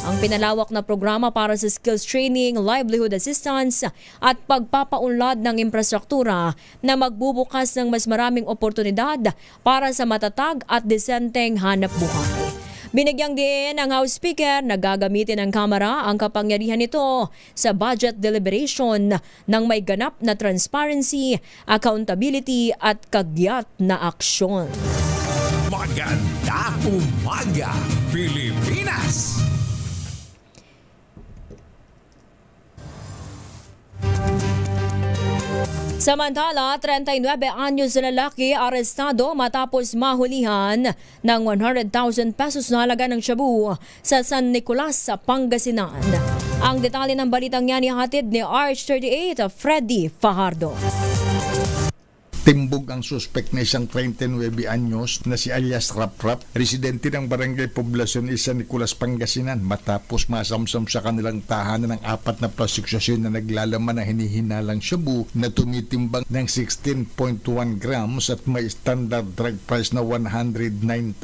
ang pinalawak na programa para sa skills training, livelihood assistance at pagpapaunlad ng infrastruktura na magbubukas ng mas maraming oportunidad para sa matatag at desenteng hanap buhay. Binigyang din ang House Speaker na gagamitin ng Kamara ang kapangyarihan nito sa budget deliberation ng may ganap na transparency, accountability at kagyat na aksyon. Maganda umaga, Pilipinas! Samantala, 39 anyos na lalaki arestado matapos mahulihan ng 100,000 pesos na halaga ng shabu sa San Nicolas, Pangasinan. Ang detalye ng balitang yan ihatid ni RH38 Freddy Fajardo. Timbog ang suspect na isang 39 anyos na si alias Rap-Rap, residente ng Barangay Poblacion San Nicolas, Pangasinan, matapos masamsam sa kanilang tahanan ng 4 na plastic sachet na naglalaman na hinihinalang shabu na tumitimbang ng 16.1 grams at may standard drug price na 109,480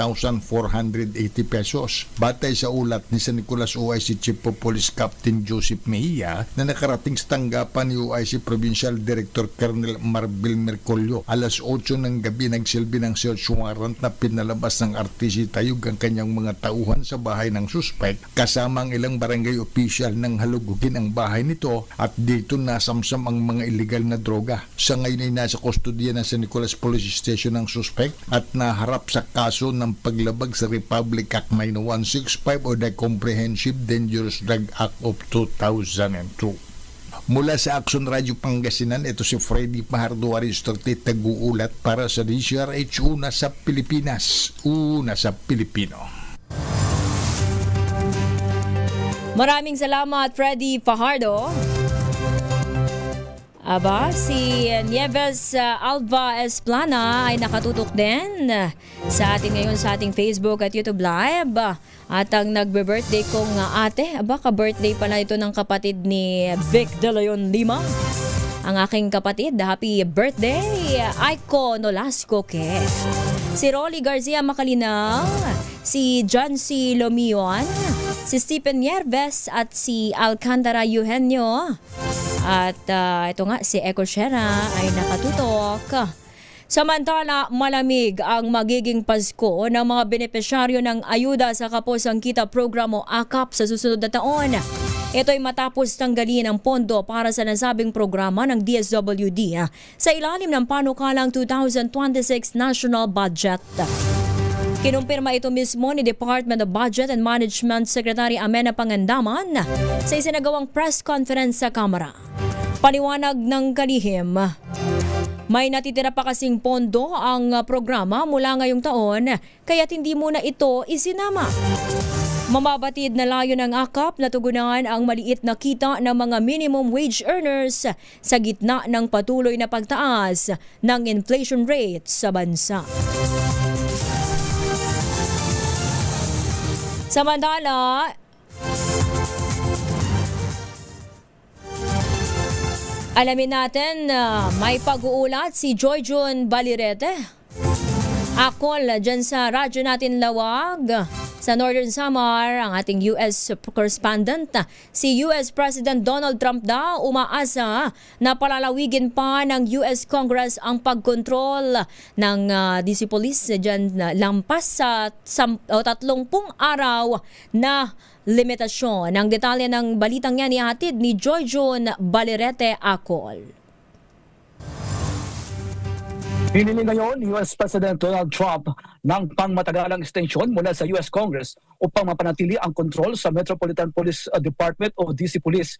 pesos. Batay sa ulat ni San Nicolas OIC Chief of Police Captain Joseph Mejia na nakarating sa tanggapan ni OIC Provincial Director Colonel Marbil Mercolio, alas 8 ng gabi nagsilbi ng search warrant na pinalabas ng RTC Tayug ang kanyang mga tauhan sa bahay ng suspect kasama ang ilang barangay official nang halugugin ang bahay nito at dito nasamsam ang mga illegal na droga. Sa ngayon ay nasa kustodiya ng San Nicolas Police Station ang suspect at naharap sa kaso ng paglabag sa Republic Act 9165 o the Comprehensive Dangerous Drug Act of 2002. Mula sa Action Radio Pangasinan, ito si Freddy Fajardo, RH38 nag-uulat para sa DCRH, una sa Pilipinas, una sa Pilipino. Maraming salamat, Freddy Fajardo. Aba, si Nieves Alva Esplana ay nakatutok din sa ating ngayon sa ating Facebook at YouTube Live. At ang nagbe-birthday kong ate, aba, ka-birthday pala ito ng kapatid ni Vic De Leon Lima. Ang aking kapatid, happy birthday, Aiko Nolasco Ke. Si Rolly Garcia Macalinao, si John C. Lomion, si Stephen Yerves at si Alcantara Eugenio. At ito nga, si Eco Shera ay nakatutok. Samantala, malamig ang magiging Pasko ng mga benepisyaryo ng Ayuda sa Kaposang Kita Program o AKAP sa susunod na taon. Ito ay matapos tanggalin ang pondo para sa nasabing programa ng DSWD sa ilalim ng panukalang 2026 National Budget. Kinumpirma ito mismo ni Department of Budget and Management Secretary Amena Pangandaman sa isinagawang press conference sa Kamara. Paliwanag ng kalihim, may natitira pa kasing pondo ang programa mula ngayong taon kaya't hindi muna ito isinama. Mamabatid na layo ng AKAP na tugunan ang maliit na kita ng mga minimum wage earners sa gitna ng patuloy na pagtaas ng inflation rate sa bansa. Samantala, alamin natin may pag-uulat si Joy June Balirete. Akol, dyan sa radyo natin Lawag, sa Northern Samar, ang ating US correspondent, si US President Donald Trump daw umaasa na palalawigin pa ng US Congress ang pagkontrol ng DC Police dyan lampas sa 30 araw na limitasyon. Ang detalye ng balitang yan ihatid ni Joyjon Balerete Akol. Hinili ngayon ni US President Donald Trump ng pangmatagalang extension mula sa US Congress upang mapanatili ang kontrol sa Metropolitan Police Department o DC Police.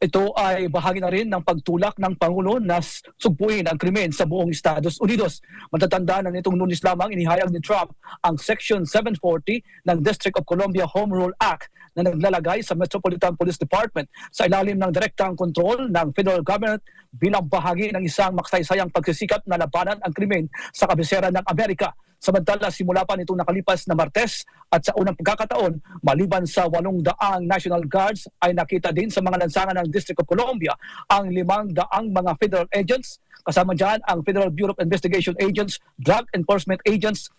Ito ay bahagi na rin ng pagtulak ng Pangulo na sugpuin ang krimen sa buong Estados Unidos. Matatandaan na nitong Lunes lamang inihayag ni Trump ang Section 740 ng District of Columbia Home Rule Act na naglalagay sa Metropolitan Police Department sa ilalim ng direktang kontrol ng federal government bilang bahagi ng isang makasaysayang pagsisikap na labanan ang krimen sa kabisera ng Amerika. Samantala, simula pa nitong nakalipas na Martes at sa unang pagkakataon, maliban sa 800 National Guards, ay nakita din sa mga lansangan ng District of Columbia ang 500 mga federal agents. Kasama dyan ang Federal Bureau of Investigation Agents, Drug Enforcement Agents,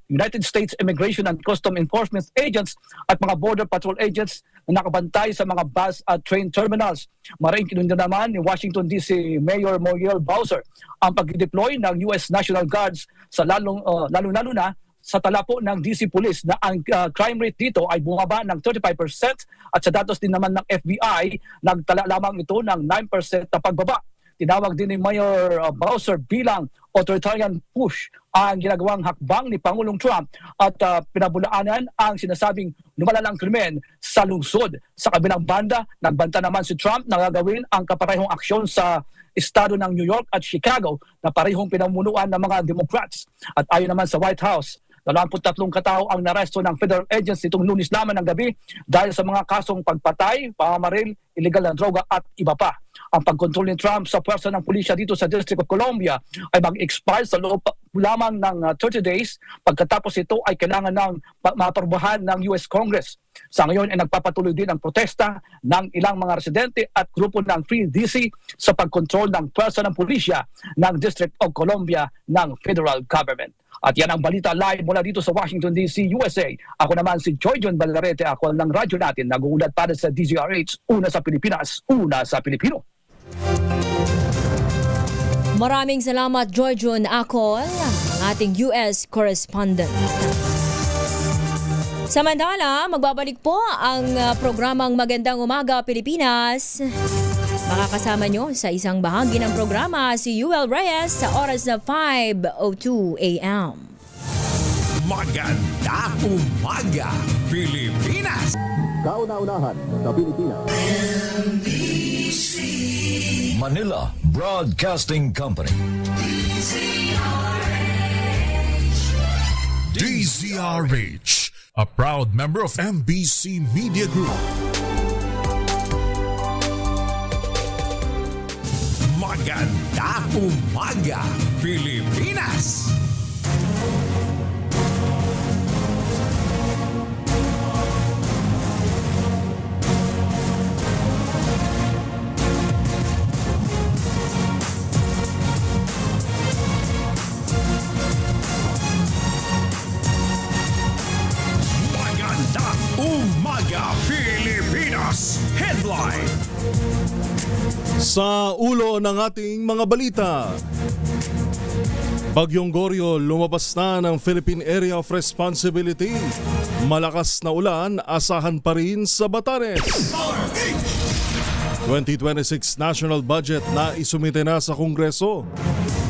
United States Immigration and Customs Enforcement Agents at mga Border Patrol Agents na nakabantay sa mga bus at train terminals. Maraming kinundo naman ni Washington DC Mayor Muriel Bowser ang pag-deploy ng US National Guards sa lalo na sa tala po ng DC Police na ang crime rate dito ay bumaba ng 35% at sa datos din naman ng FBI, nagtala lamang ito ng 9% na pagbaba. Tinawag din ni Mayor Bowser bilang authoritarian push ang ginagawang hakbang ni Pangulong Trump at pinabulaanan ang sinasabing lumalalang krimen sa lungsod. Sa kabilang banda, nagbanta naman si Trump na gagawin ang kaparehong aksyon sa estado ng New York at Chicago na parehong pinamunuan ng mga Democrats. At ayon naman sa White House, 23 katao ang naresto ng federal agents nitong Lunes lamang ng gabi dahil sa mga kasong pagpatay, pamamaril, illegal na droga at iba pa. Ang pagkontrol ni Trump sa pwersa ng pulisya dito sa District of Columbia ay mag-expire sa loob lamang ng 30 days. Pagkatapos ito ay kailangan ng maaprobahan ng US Congress. Sa ngayon ay nagpapatuloy din ang protesta ng ilang mga residente at grupo ng Free DC sa pagkontrol ng pwersa ng pulisya ng District of Columbia ng federal government. At yan ang balita live mula dito sa Washington DC, USA. Ako naman si Joyjon Balerete, ako ng radyo natin, nag-uulat para sa DZRH, una sa Pilipinas, una sa Pilipino. Maraming salamat Joyjon Akol, ating US correspondent. Samantala, magbabalik po ang programang Magandang Umaga Pilipinas. Makakasama nyo sa isang bahagi ng programa si Yuel Reyes sa oras na 5:02 a.m. Magandang Umaga Pilipinas! Kauna-unahan sa Pilipinas. MBC Manila Broadcasting Company. DZRH, a proud member of MBC Media Group. Magandang Umaga Pilipinas! Magandang Umaga Pilipinas! Headline! Sa ulo ng ating mga balita, Bagyong Goryo lumabas na ng Philippine Area of Responsibility. Malakas na ulan asahan pa rin sa Batanes. 2026 National Budget na isumite na sa Kongreso.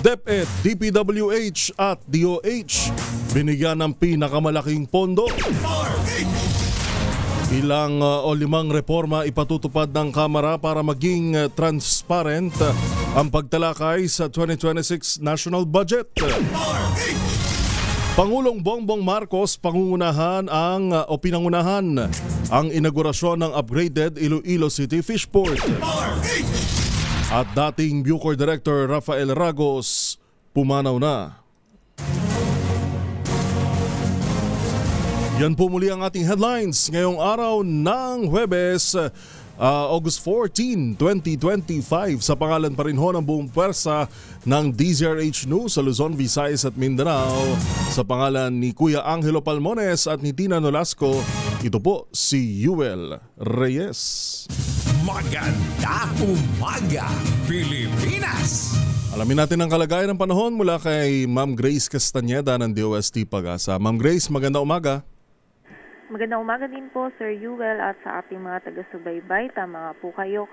DepEd, DPWH at DOH binigyan ng pinakamalaking pondo. Ilang o 5 reforma ipatutupad ng Kamara para maging transparent ang pagtalakay sa 2026 National Budget. Pangulong Bongbong Marcos pinangunahan ang inaugurasyon ng upgraded Iloilo City Fishport. At dating Bucor Director Rafael Ragos pumanaw na. Yan po muli ang ating headlines ngayong araw ng Huwebes, August 14, 2025. Sa pangalan pa rin ho ng buong pwersa ng DZRH News sa Luzon, Visayas at Mindanao. Sa pangalan ni Kuya Angelo Palmones at ni Tina Nolasco, ito po si Yuel Reyes. Magandang umaga, Pilipinas! Alamin natin ang kalagayan ng panahon mula kay Ma'am Grace Castañeda ng DOST Pag-asa. Ma'am Grace, magandang umaga. Magandang umaga din po, Sir Yuel, at sa ating mga taga-subaybay. Tama nga po kayo,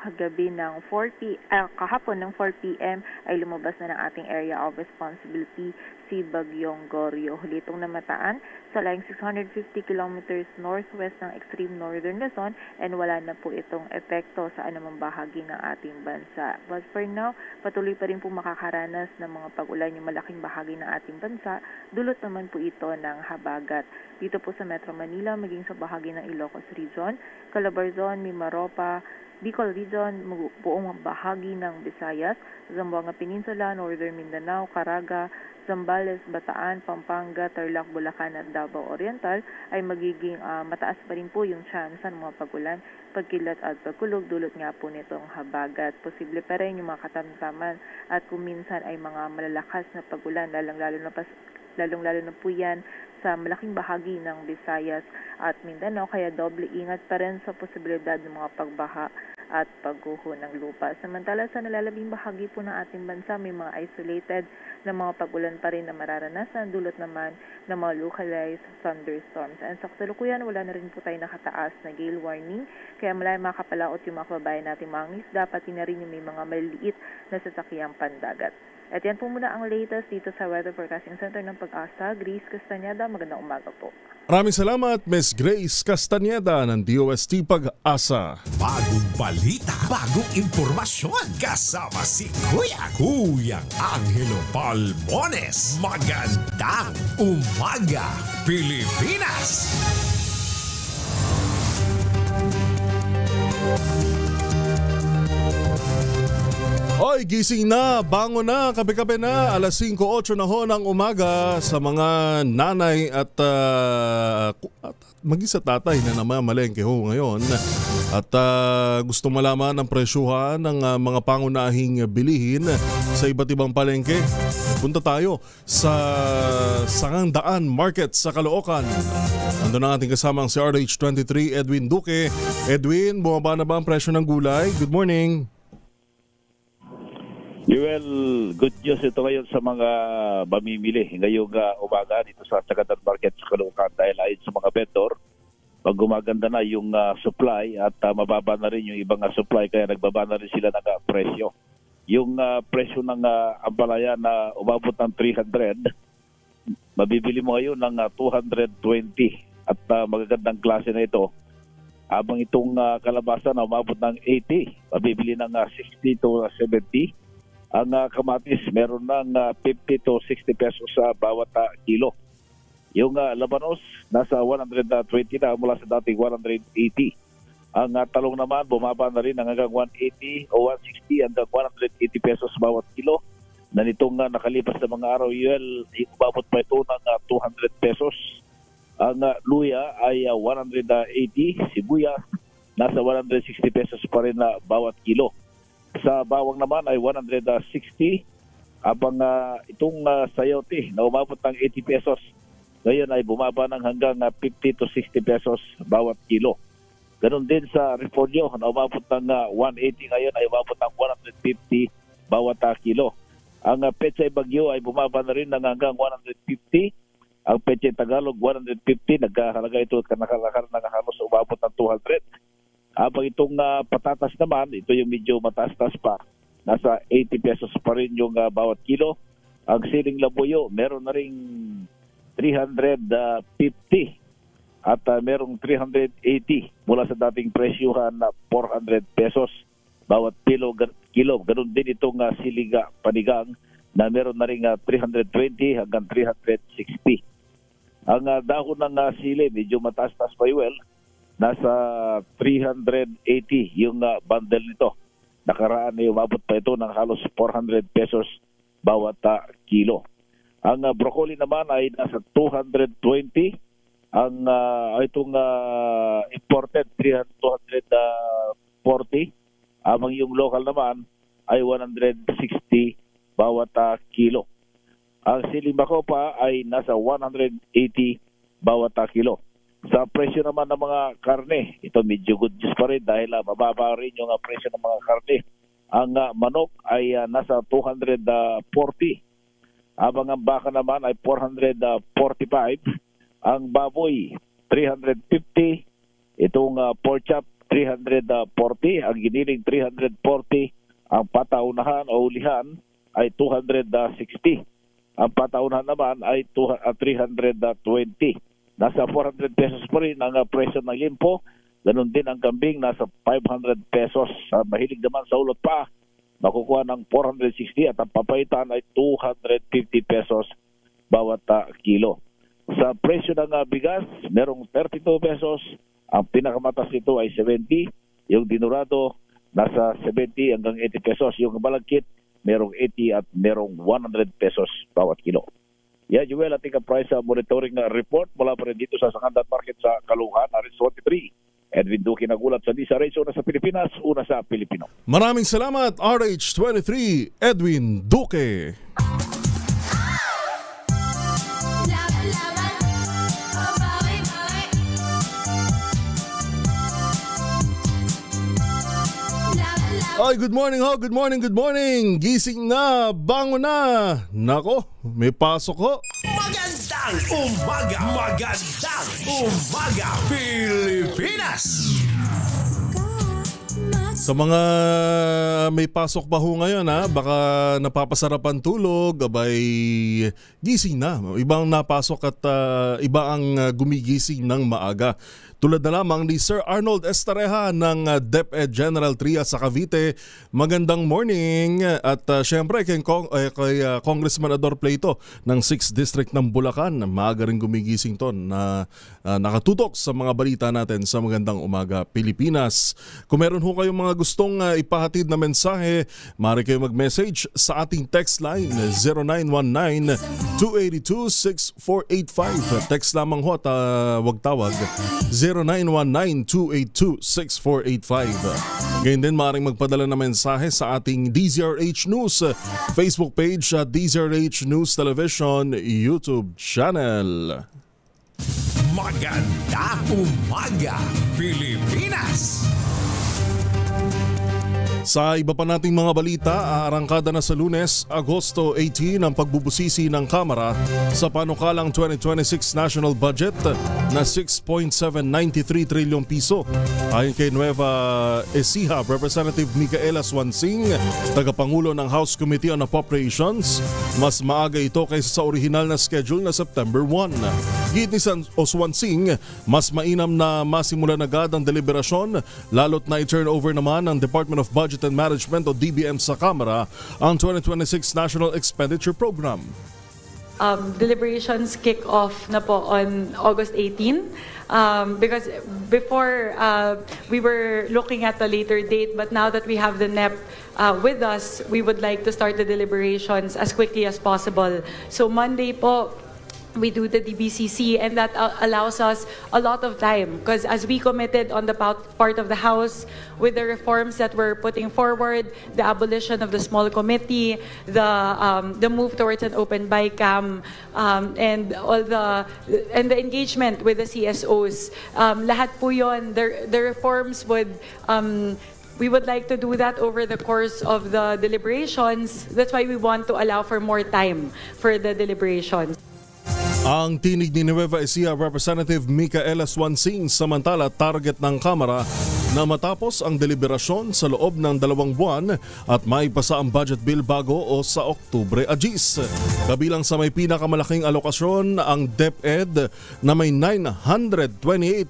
kahapon ng 4 p.m. ay lumabas na ng ating area of responsibility si Bagyong Goryo. Huli itong namataan sa layong 650 kilometers northwest ng extreme northern Luzon and wala na po itong epekto sa anumang bahagi ng ating bansa. But for now, patuloy pa rin po makakaranas ng mga pag-ulan yung malaking bahagi ng ating bansa. Dulot naman po ito ng habagat. Dito po sa Metro Manila, maging sa bahagi ng Ilocos Region, Calabarzon, Mimaropa, Bicol Region, buong bahagi ng Visayas, Zamboanga Peninsula, Northern Mindanao, Caraga, Zambales, Bataan, Pampanga, Tarlac, Bulacan at Davao Oriental ay magiging mataas pa rin po yung chance ng mga pagulan, pagkilat at pagkulog dulot nga po nitong habagat. Posible pa rin yung mga katamtaman at kuminsan ay mga malalakas na pagulan, lalong-lalo na po yan sa malaking bahagi ng Visayas at Mindanao, kaya doble ingat pa rin sa posibilidad ng mga pagbaha at pagguho ng lupa. Samantala sa nalalabing bahagi po ng ating bansa, may mga isolated na mga pagulan pa rin na mararanasan, dulot naman ng mga localized thunderstorms. And sa kasalukuyan, wala na rin po tayo nakataas na gale warning, kaya malay makapalaot yung mga kababayan natin mga ngisda, pati na rin yung may mga maliliit na sasakyang pandagat. At yan po muna ang latest dito sa Weather Forecasting Center ng Pag-asa. Grace Castañeda, magandang umaga po. Maraming salamat, Ms. Grace Castañeda ng DOST Pag-asa. Bagong balita, bagong impormasyon, kasama si Kuyang Angelo Palmones. Magandang umaga, Pilipinas! Oy, gising na, bango na, kape-kape na, alas 5:08 na ho ng umaga sa mga nanay at maging sa tatay na namamalengke ho ngayon. At gusto malaman ang presyuhan ng mga pangunahing bilihin sa iba't ibang palengke. Punta tayo sa Sangandaan Market sa Caloocan. Nandun ang ating kasamang si RH23 Edwin Duque. Edwin, bumaba na ba ang presyo ng gulay? Good morning. Well, good news ito ngayon sa mga mamimili ngayong umaga dito sa Sangandaan Market sa Caloocan dahil ayon sa mga vendor, pag gumaganda na yung supply at mababa na rin yung ibang supply kaya nagbaba na rin sila ng presyo. Yung presyo ng ampalaya na umabot ng 300, mabibili mo ngayon ng 220 at magagandang klase na ito. Habang itong kalabasa na umabot ng 80, mabibili ng 60 to 70. Ang kamatis, meron ng 50 to 60 pesos sa bawat kilo. Yung labanos, nasa 120 na mula sa dating 180. Ang talong naman, bumaba na rin hanggang 180 o 160 hanggang 180 pesos bawat kilo. Na nitong nakalipas na mga araw, umabot pa ito ng 200 pesos. Ang luya ay 180, sibuyas, nasa 160 pesos pa rin na bawat kilo. Sa bawang naman ay 160, habang itong sayote na umabot ng 80 pesos, ngayon ay bumaba ng hanggang 50 to 60 pesos bawat kilo. Ganon din sa repolyo na umabot ng 180, ngayon ay umabot ng 150 bawat kilo. Ang pechay bagyo ay bumaba na rin ng hanggang 150. Ang pechay Tagalog 150, nagkahalaga ito at nakahalos umabot ng 200. Habang itong patatas naman, ito yung medyo mataas-taas pa. Nasa 80 pesos pa rin yung bawat kilo. Ang siling labuyo, meron na ring 350 at merong 380 mula sa dating presyuhan na 400 pesos bawat kilo. Ganun din itong siliga panigang na meron na ring 320 hanggang 360. Ang dahon ng sili, medyo mataas-taas pa yung nasa 380 yung bundle nito. Nakaraan ay umabot pa ito ng halos 400 pesos bawat kilo. Ang broccoli naman ay nasa 220 Ang itong imported 240, amang yung local naman ay 160 bawat kilo. Ang siling bacopa ay nasa 180 bawat kilo. Sa presyo naman ng mga karne, ito medyo good news pa rin dahil mababa rin yung presyo ng mga karne. Ang manok ay nasa 240. Habang ang baka naman ay 445. Ang baboy, 350. Itong pork chop, 340. Ang giniling, 340. Ang pataunahan o ulihan ay 260. Ang pataunahan naman ay 320. Nasa 400 pesos pa rin ang presyo ng limpo. Ganon din ang kambing, nasa 500 pesos. Mahilig naman sa ulot pa, makukuha ng 460 at ang papaitan ay 250 pesos bawat kilo. Sa presyo ng bigas, merong 32 pesos. Ang pinakamatas nito ay 70. Yung dinurado, nasa 70 hanggang 80 pesos. Yung balagkit, merong 80 at merong 100 pesos bawat kilo. Yeah, Joel, ating price monitoring report mula pa rin dito sa Sangadan Market sa Caloocan, RS23. Edwin Duque nagulat sa Disa Race, una sa Pilipinas, una sa Pilipino. Maraming salamat, RH23, Edwin Duque. Ay, good morning ho, good morning, good morning. Gising na, bangon na. Nako, may pasok ho. Magandang umaga, Pilipinas! Sa mga may pasok pa ho ngayon, baka napapasarapan tulog, abay gising na. Ibang napasok at iba ang gumigising ng maaga. Tulad na lamang ni Sir Arnold Estareja ng DepEd General Trias sa Cavite. Magandang morning. At syempre kay Congressman Ador Pleito ng 6th District ng Bulacan. Maaga rin gumigising to na nakatutok sa mga balita natin sa Magandang Umaga Pilipinas. Kung meron ho kayong mga gustong ipahatid na mensahe, maaari kayo mag-message sa ating text line 0919-282-6485. Text lamang ho at wag tawag 0919-282-6485. Ngayon din maaaring magpadala ng mensahe sa ating DZRH News Facebook page at DZRH News Television YouTube channel. Magandang umaga, Pilipinas! Sa iba pa nating mga balita, aarangkada na sa Lunes, Agosto 18 ang pagbubusisi ng Kamara sa panukalang 2026 National Budget na 6.793 trilyong piso. Ayon kay Nueva Ecija, Representative Micaela Swansing, tagapangulo ng House Committee on Appropriations, mas maaga ito kaysa sa orihinal na schedule na September 1. Giit ni Swansing, mas mainam na masimulan agad ang deliberasyon, lalo't na i-turn over naman ng Department of Budget and Management o DBM sa Kamara ang 2026 National Expenditure Program. Deliberations kick off na po on August 18 because before we were looking at a later date, but now that we have the NEP with us, we would like to start the deliberations as quickly as possible. So Monday po, we do the DBCC, and that allows us a lot of time because as we committed on the part of the House with the reforms that we're putting forward, the abolition of the small committee, the move towards an open BICAM, and the engagement with the CSOs, lahat po yun, the reforms would we would like to do that over the course of the deliberations. That's why we want to allow for more time for the deliberations. Ang tinig ni Nueva Ecija Representative Micaela Swansing, samantala target ng Kamara na matapos ang deliberasyon sa loob ng 2 buwan at maipasa ang budget bill bago o sa Oktubre Agis. Kabilang sa may pinakamalaking alokasyon ang DepEd na may 928.5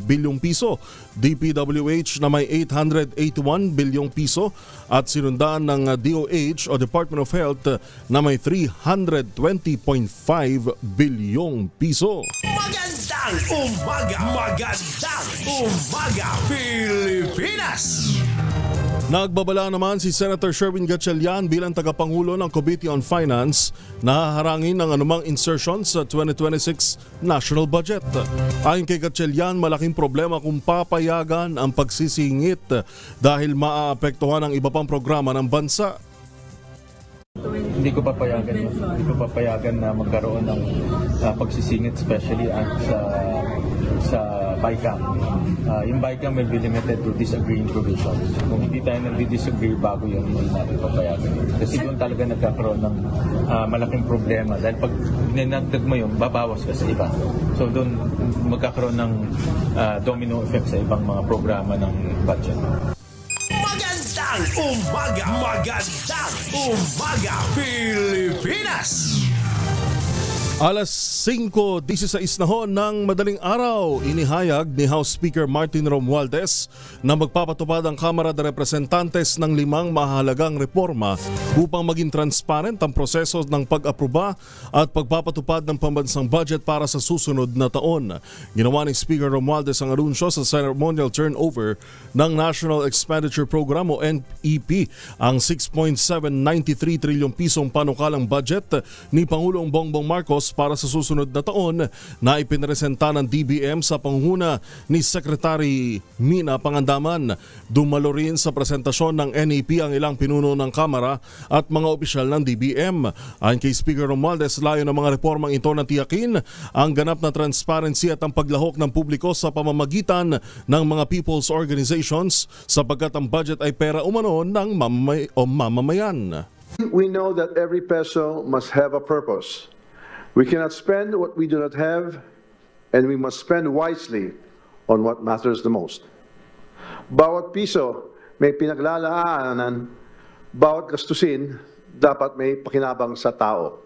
bilyong piso, DPWH na may 881 bilyong piso at sinundan ng DOH o Department of Health na may 320.5 bilyong piso. Magandang umaga, Pilipinas! Nagbabala naman si Senator Sherwin Gatchalian bilang tagapangulo ng Committee on Finance nahaharangin ng anumang insertion sa 2026 national budget. Ayon kay Gatchalian, malaking problema kung papayagan ang pagsisingit dahil maaapektuhan ang iba pang programa ng bansa. Hindi ko papayagan yun. Hindi ko papayagan na magkaroon ng pagsisingit, especially at sa BICAM. Yung BICAM will be limited to disagreeing provisions. Kung hindi tayo nag-disagree bago yun, hindi natin papayagan yun. Kasi doon talaga nagkakaroon ng malaking problema. Dahil pag ninagdag mo yun, babawas ka sa iba. So doon magkakaroon ng domino effect sa ibang mga programa ng budget. Magandang umaga! Magandang umaga, Pilipinas! Alas 5:16 na ho ng madaling araw, inihayag ni House Speaker Martin Romualdez na magpapatupad ang Kamara de Representantes ng 5 mahalagang reforma upang maging transparent ang proseso ng pag-aproba at pagpapatupad ng pambansang budget para sa susunod na taon. Ginawa ni Speaker Romualdez ang anunsyo sa ceremonial turnover ng National Expenditure Program o NEP, ang 6.793 trilyong pisong panukalang budget ni Pangulong Bongbong Marcos para sa susunod na taon na ipinresenta ng DBM sa pangunguna ni Secretary Mina Pangandaman. Dumalo rin sa presentasyon ng NEP ang ilang pinuno ng Kamara at mga opisyal ng DBM. Ayon kay Speaker Romualdez, layo ng mga reformang ito na tiyakin ang ganap na transparency at ang paglahok ng publiko sa pamamagitan ng mga people's organizations sapagkat ang budget ay pera umano ng mamamayan. We know that every peso must have a purpose. We cannot spend what we do not have, and we must spend wisely on what matters the most. Bawat piso may pinaglalaanan, bawat gastusin dapat may pakinabang sa tao.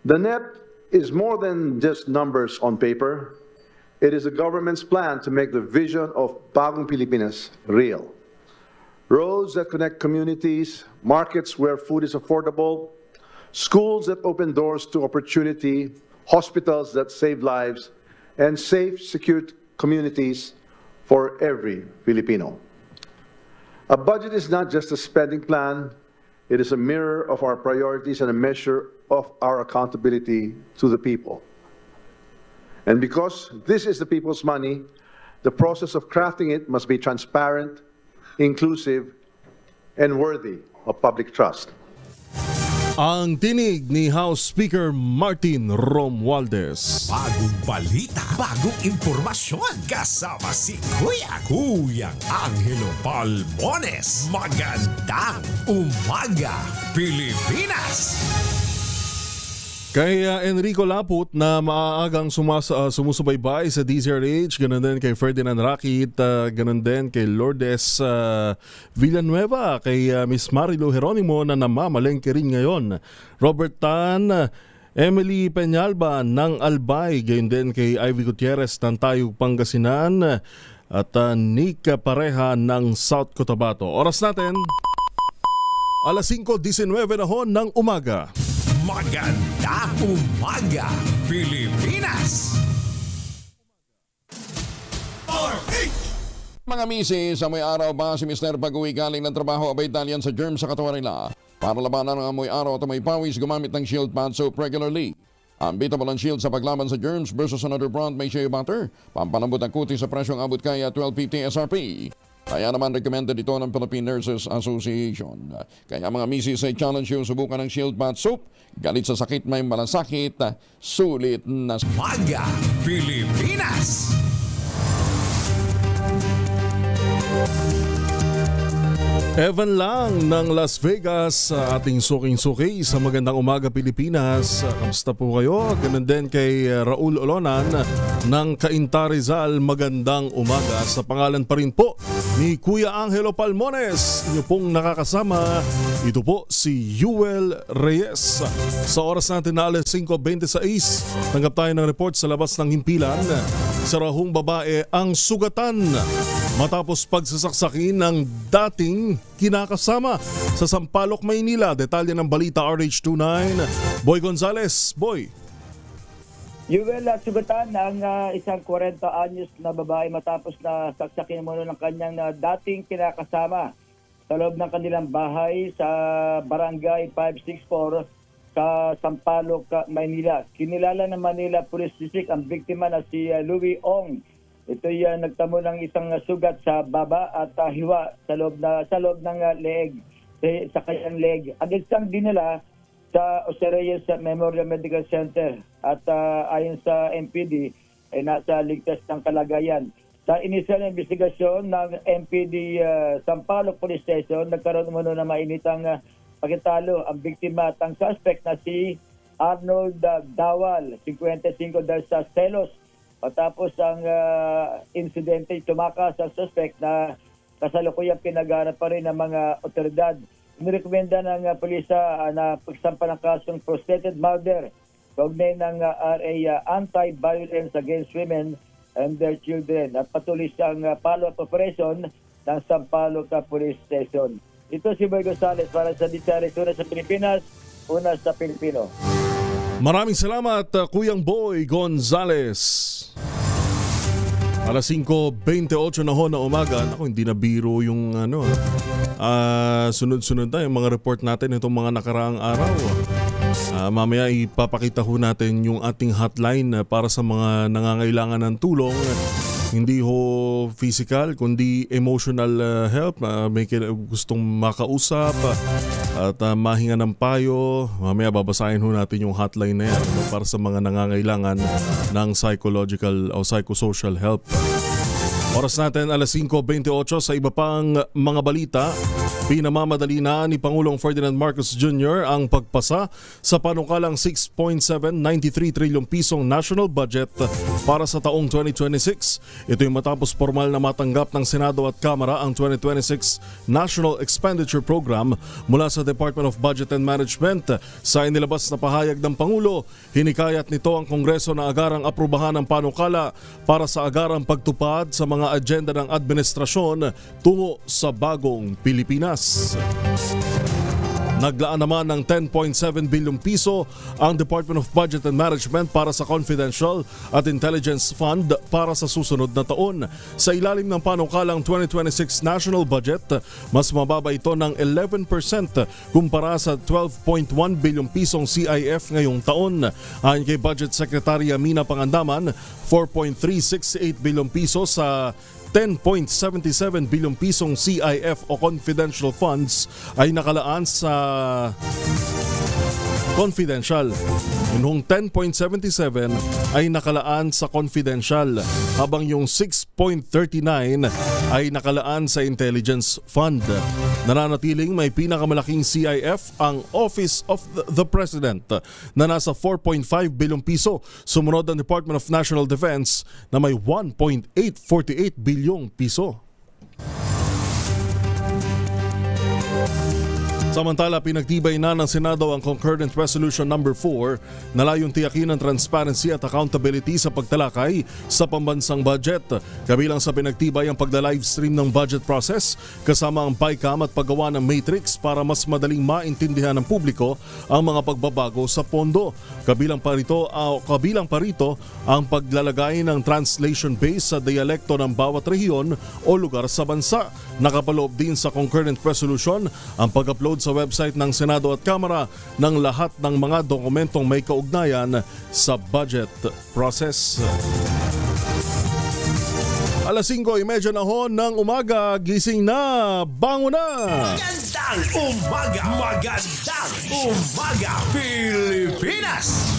The NEP is more than just numbers on paper. It is the government's plan to make the vision of Bagong Pilipinas real. Roads that connect communities, markets where food is affordable, schools that open doors to opportunity, hospitals that save lives, and safe, secure communities for every Filipino. A budget is not just a spending plan, it is a mirror of our priorities and a measure of our accountability to the people. And because this is the people's money, the process of crafting it must be transparent, inclusive, and worthy of public trust. Ang tinig ni House Speaker Martin Romualdez. Bagong balita, bagong impormasyon. Kasama si Kuyang Angelo Palmones. Magandang umaga, Pilipinas! Kay Enrico Laput na maagang sumusubaybay sa DZRH, ganun din kay Ferdinand Rakit, ganun din kay Lourdes Villanueva, kay Miss Marilu Geronimo na namamalengke rin ngayon, Robert Tan, Emily Peñalba ng Albay, gayon din kay Ivy Gutierrez ng Tayug, Pangasinan, at Nick Pareha ng South Cotabato. Oras natin, alas 5:19 na ho ng umaga. Magandang umaga, Pilipinas! Mga misis, sa may araw ba si Mr. pag-uwi galing ng trabaho abay dalian sa germ sa katawan nila? Para labanan ang amoy araw at amoy pawis, gumamit ng Shield Pad Soap regularly. Unbeatable ang Shield sa paglaban sa germs versus another brand may shea butter. Pampalambot ang kuti sa presyong abot kaya 12.50 SRP. Kaya naman recommended ito ng Philippine Nurses Association. Kaya mga misis ay challenge yung subukan ng Shield Bath Soap. Galit sa sakit may malasakit, sulit na Maga Pilipinas! Evan lang ng Las Vegas sa ating suking-suki sa Magandang Umaga Pilipinas. Kamusta po kayo? Ganun din kay Raul Olonan ng Cainta Rizal. Magandang umaga. Sa pangalan pa rin po ni Kuya Angelo Palmones, inyo pong nakakasama. Ito po si Yuel Reyes. Sa oras natin na alas 5:26, tanggap tayo ng report sa labas ng himpilan. Sa rahong babae ang sugatan matapos pagsasaksakin ng dating kinakasama sa Sampaloc, Maynila. Detalye ng balita RH29. Boy Gonzales. Boy. Yuel, sugatan ng isang 40 anyos na babae matapos na saksakin muna ng kanyang dating kinakasama sa loob ng kanilang bahay sa Barangay 564 sa Sampaloc, Maynila. Kinilala ng Manila Police District ang biktima na si Louis Ong. Ito'y nagtamo ng isang sugat sa baba at hiwa sa loob ng leeg, sa kanyang leeg. Agad siyang dinala sa Jose Reyes Memorial Medical Center at ayon sa MPD ay nasa ligtas ng kalagayan. Sa initial investigasyon ng MPD Sampaloc Police Station, nagkaroon muna na mainitang pagkatalo ang biktima at ang suspect na si Arnold Dawal, 55, dahil sa selos. Patapos ang insidente, tumakas ang suspect na kasalukuyang pinag-aarap pa rin ng mga otoridad. Inirekomenda ng pulisa na pagsampa ng kasong prostrated murder, kaugnay ng RA Anti-Violence Against Women and Their Children, at patuloy siyang follow-up operation ng Sampaloc Police Station. Ito si Boy Gonzales para sa DCRS, una sa Pilipinas, una sa Pilipino. Maraming salamat, Kuyang Boy Gonzales. Alas 5:28 na ho na umaga. Ako, hindi na biro yung sunod-sunod na yung mga report natin itong mga nakaraang araw. Mamaya ipapakita ho natin yung ating hotline para sa mga nangangailangan ng tulong. Hindi ho physical, kundi emotional help. May gustong makausap at mahinga ng payo. Mamaya babasahin ho natin yung hotline na yan para sa mga nangangailangan ng psychological o psychosocial help. Oras natin alas 5:28. Sa iba pang mga balita, pinamamadali na ni Pangulong Ferdinand Marcos Jr. ang pagpasa sa panukalang 6.793 trilyong pisong national budget para sa taong 2026. Ito yung matapos formal na matanggap ng Senado at Kamara ang 2026 National Expenditure Program mula sa Department of Budget and Management. Sa inilabas na pahayag ng Pangulo, hinikayat nito ang Kongreso na agarang aprubahan ang panukala para sa agarang pagtupad sa mga agenda ng administrasyon tungo sa bagong Pilipinas. Naglaan naman ng 10.7 bilyong piso ang Department of Budget and Management para sa Confidential at Intelligence Fund para sa susunod na taon. Sa ilalim ng panukalang 2026 National Budget, mas mababa ito ng 11% kumpara sa 12.1 bilyong pisong CIF ngayong taon. Ayon kay Budget Secretary Amina Pangandaman, 4.368 bilyong piso sa 10.77 bilyong pisong CIF o confidential funds ay nakalaan sa confidential. Yung 10.77 ay nakalaan sa confidential, habang yung 6.39 ay nakalaan sa intelligence fund. Nananatiling may pinakamalaking CIF ang Office of the President na nasa 4.5 bilyong piso. Sumunod ang Department of National Defense na may 1.848 bilyong piso. Samantala, pinagtibay na ng Senado ang Concurrent Resolution No. 4 na layong tiyakin ang transparency at accountability sa pagtalakay sa pambansang budget. Kabilang sa pinagtibay ang pagla-livestream ng budget process kasama ang PICAM at paggawa ng matrix para mas madaling maintindihan ng publiko ang mga pagbabago sa pondo. Kabilang pa rito ang paglalagay ng translation base sa dialekto ng bawat rehiyon o lugar sa bansa. Nakapaloob din sa Concurrent Resolution ang pag-upload sa website ng Senado at Kamara ng lahat ng mga dokumentong may kaugnayan sa budget process. Alas 5:30 na ho ng umaga, gising na, bango na! Magandang umaga! Magandang umaga, Pilipinas!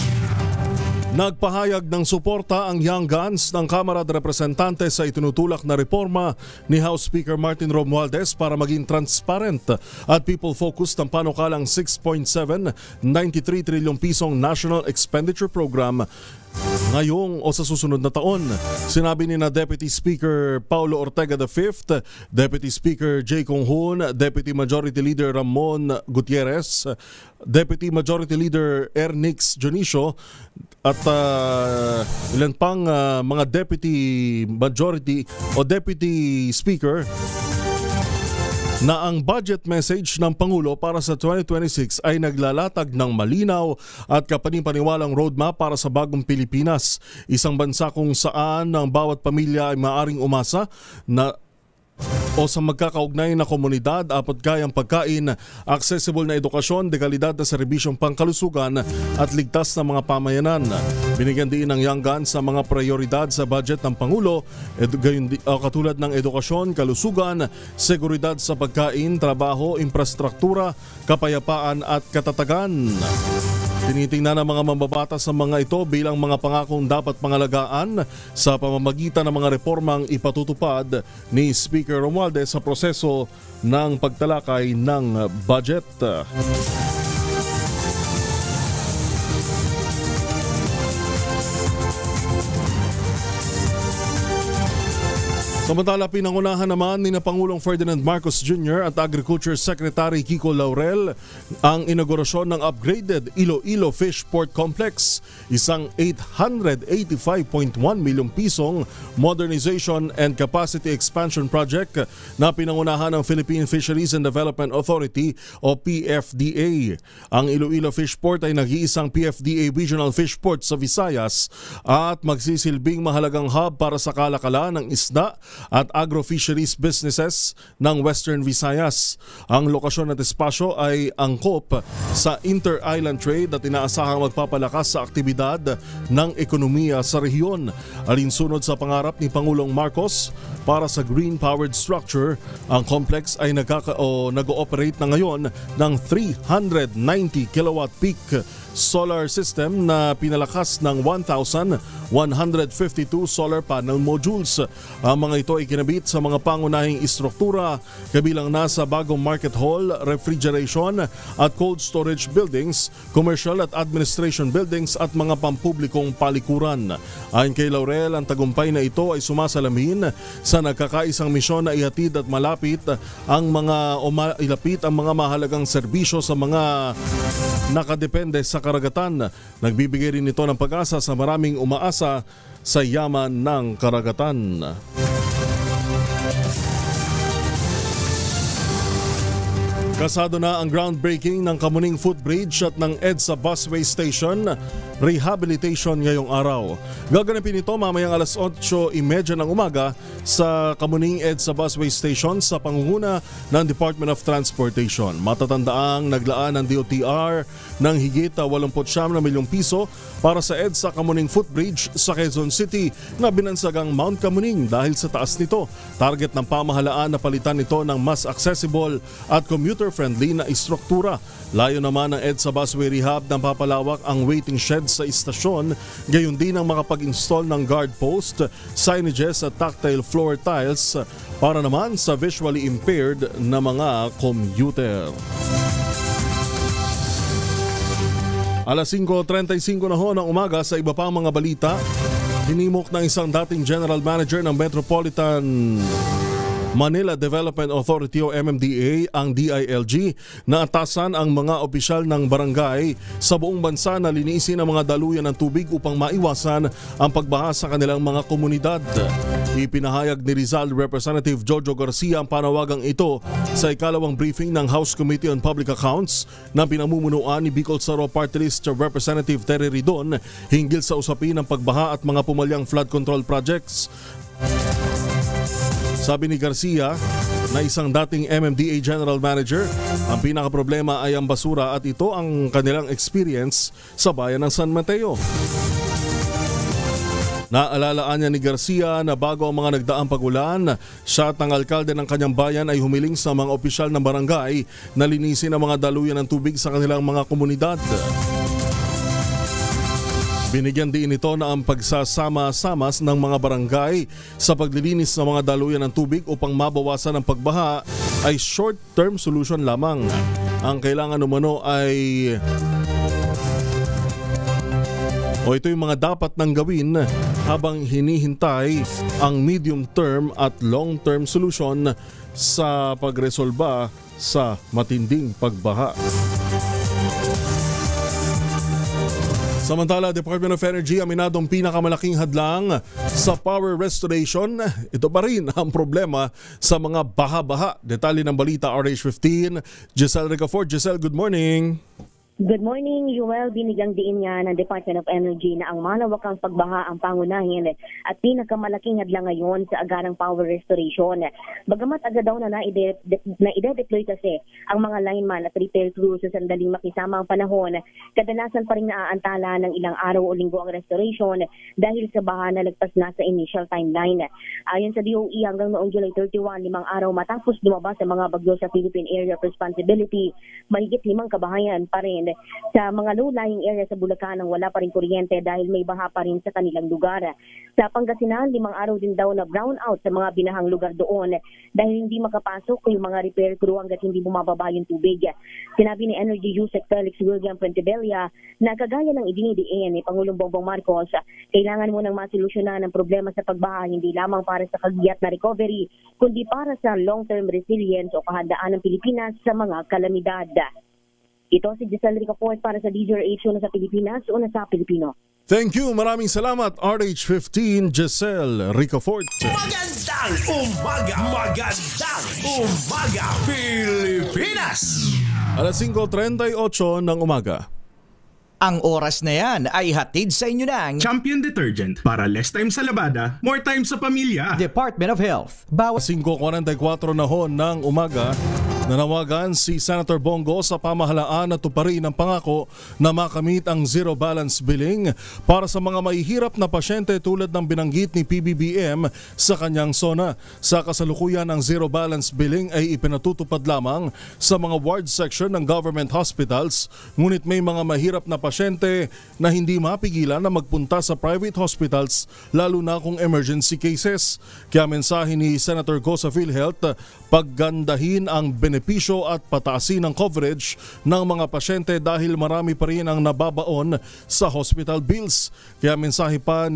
Nagpahayag ng suporta ang Young Guns ng Kamara de Representantes sa itinutulak na reforma ni House Speaker Martin Romualdez para maging transparent at people-focused ang panukalang 6.793 trilyong pisong National Expenditure Program ngayong o sa susunod na taon. Sinabi ni na Deputy Speaker Paulo Ortega V, Deputy Speaker Jay Conghun, Deputy Majority Leader Ramon Gutierrez, Deputy Majority Leader Ernix Jonicio at ilan pang mga Deputy Majority o Deputy Speaker na ang budget message ng Pangulo para sa 2026 ay naglalatag ng malinaw at kapanipaniwalang roadmap para sa bagong Pilipinas. Isang bansa kung saan ang bawat pamilya ay maaring umasa na o sa magkakaugnay na komunidad, apot kayang pagkain, accessible na edukasyon, dekalidad na serbisyong pangkalusugan at ligtas na mga pamayanan. Binigyan din ng Young Guns sa mga prioridad sa budget ng Pangulo, katulad ng edukasyon, kalusugan, seguridad sa pagkain, trabaho, infrastruktura, kapayapaan at katatagan. Tinitingnan ng mga mambabatas sa mga ito bilang mga pangakong dapat pangalagaan sa pamamagitan ng mga reformang ipatutupad ni Speaker Romualdez sa proseso ng pagtalakay ng budget. Samantala, pinangunahan naman ni Pangulong Ferdinand Marcos Jr. at Agriculture Secretary Kiko Laurel ang inaugurasyon ng upgraded Iloilo Fish Port Complex, isang 885.1 milyong pisong modernization and capacity expansion project na pinangunahan ng Philippine Fisheries and Development Authority o PFDA. Ang Iloilo Fish Port ay nag-iisang PFDA Regional Fish Port sa Visayas at magsisilbing mahalagang hub para sa kalakalan ng isda at agro-fisheries businesses ng Western Visayas. Ang lokasyon at espasyo ay angkop sa inter-island trade at inaasahang magpapalakas sa aktibidad ng ekonomiya sa rehiyon. Alinsunod sa pangarap ni Pangulong Marcos para sa green-powered structure, ang complex ay nag-ooperate na ngayon ng 390 kilowatt peak solar system na pinalakas ng 1,152 solar panel modules. Ang mga ito ay kinabit sa mga pangunahing istruktura, kabilang na sa bagong market hall, refrigeration at cold storage buildings, commercial at administration buildings at mga pampublikong palikuran. Ayon kay Laurel, ang tagumpay na ito ay sumasalamin sa nagkakaisang misyon na ihatid at ilapit ang mga mahalagang serbisyo sa mga nakadepende sa karagatan. Nagbibigay rin ito ng pag-asa sa maraming umaasa sa yaman ng karagatan. Kasado na ang groundbreaking ng Kamuning Footbridge at ng EDSA Busway Station rehabilitation ngayong araw. Gaganapin ito mamayang alas 8:30 ng umaga sa Kamuning EDSA Busway Station sa pangunguna ng Department of Transportation. Matatandaang naglaan ng DOTR ng higit 89 na milyong piso para sa EDSA Kamuning Footbridge sa Quezon City na binansagang Mount Kamuning dahil sa taas nito. Target ng pamahalaan na palitan ito ng mas accessible at commuter-friendly na istruktura. Layo naman ng EDSA Busway Rehab na papalawak ang waiting shed sa istasyon, gayon din ang makapag-install ng guard post, signages at tactile floor tiles para naman sa visually impaired na mga commuter. Alas 5:35 na ho ng umaga sa iba pang mga balita, hinimok ng isang dating general manager ng Metropolitan Manila Development Authority o MMDA ang DILG na atasan ang mga opisyal ng barangay sa buong bansa na linisin ang mga daluyan ng tubig upang maiwasan ang pagbaha sa kanilang mga komunidad. Ipinahayag ni Rizal Representative Jojo Garcia ang panawagang ito sa ikalawang briefing ng House Committee on Public Accounts na pinamumunuan ni Bicol Saro Party List Representative Terry Ridon hinggil sa usapin ng pagbaha at mga pumalyang flood control projects. Sabi ni Garcia na isang dating MMDA General Manager, ang pinakaproblema ay ang basura at ito ang kanilang experience sa bayan ng San Mateo. Naalalaan niya ni Garcia na bago ang mga nagdaang pagulan, siya at ang alkalde ng kanyang bayan ay humiling sa mga opisyal ng barangay na linisin ang mga daluyan ng tubig sa kanilang mga komunidad. Binigyan din ito na ang pagsasama-sama ng mga barangay sa paglilinis ng mga daluyan ng tubig upang mabawasan ang pagbaha ay short-term solution lamang. Ang kailangan umano ay ito yung mga dapat nang gawin habang hinihintay ang medium-term at long-term solution sa pagresolba sa matinding pagbaha. Samantala, Department of Energy aminadong pinakamalaking hadlang sa power restoration. Ito pa rin ang problema sa mga baha-baha. Detalye ng balita RH15, Giselle Ricafort. Giselle, good morning. Good morning, Yuel. Binigyang diin nga ng Department of Energy na ang malawakang pagbaha ang pangunahin at pinakamalaking hadlang ngayon sa agarang power restoration. Bagamat agad daw na ide-deploy kasi ang mga lineman at repair crew sa sandaling makisama ang panahon, kadalasan pa rin naaantala ng ilang araw o linggo ang restoration dahil sa baha na lagpas na sa initial timeline. Ayon sa DOE, hanggang noong July 31, 5 araw matapos lumabas ang mga bagyo sa Philippine Area of Responsibility, mahigit 5 kabahayan pa rin sa mga low-lying area sa Bulacan ang wala pa rin kuryente dahil may baha pa rin sa kanilang lugar. Sa Pangasinan, 5 araw din daw na brown out sa mga binahang lugar doon dahil hindi makapasok yung mga repair crew hanggat hindi bumababa yung tubig. Sinabi ni Energy Yusek Felix William Fuentebella na kagaya ng idinidiin ni Pangulong Bongbong Marcos, kailangan mo nang masolusyonan ang problema sa pagbaha hindi lamang para sa kagiyat na recovery, kundi para sa long-term resilience o kahandaan ng Pilipinas sa mga kalamidad. Ito si Giselle Ricafort para sa DZRH, una sa Pilipinas, una sa Pilipino. Thank you. Maraming salamat, RH15 Giselle Ricafort. Magandang umaga! Magandang umaga, Pilipinas! Alas 5:38 ng umaga. Ang oras na yan ay hatid sa inyo ng Champion Detergent para less time sa labada, more time sa pamilya. Department of Health. 5:44 na ho ng umaga. Nanawagan si Senator Bongo sa pamahalaan na tuparin ang pangako na makamit ang zero balance billing para sa mga mahihirap na pasyente tulad ng binanggit ni PBBM sa kanyang SONA. Sa kasalukuyan, ang zero balance billing ay ipinatutupad lamang sa mga ward section ng government hospitals, ngunit may mga mahirap na pasyente na hindi mapigilan na magpunta sa private hospitals lalo na kung emergency cases. Kaya mensahe ni Senator Go sa PhilHealth, paggandahin ang benepisyo at pataasin ang coverage ng mga pasyente dahil marami pa rin ang nababaon sa hospital bills. Kaya mensahe pa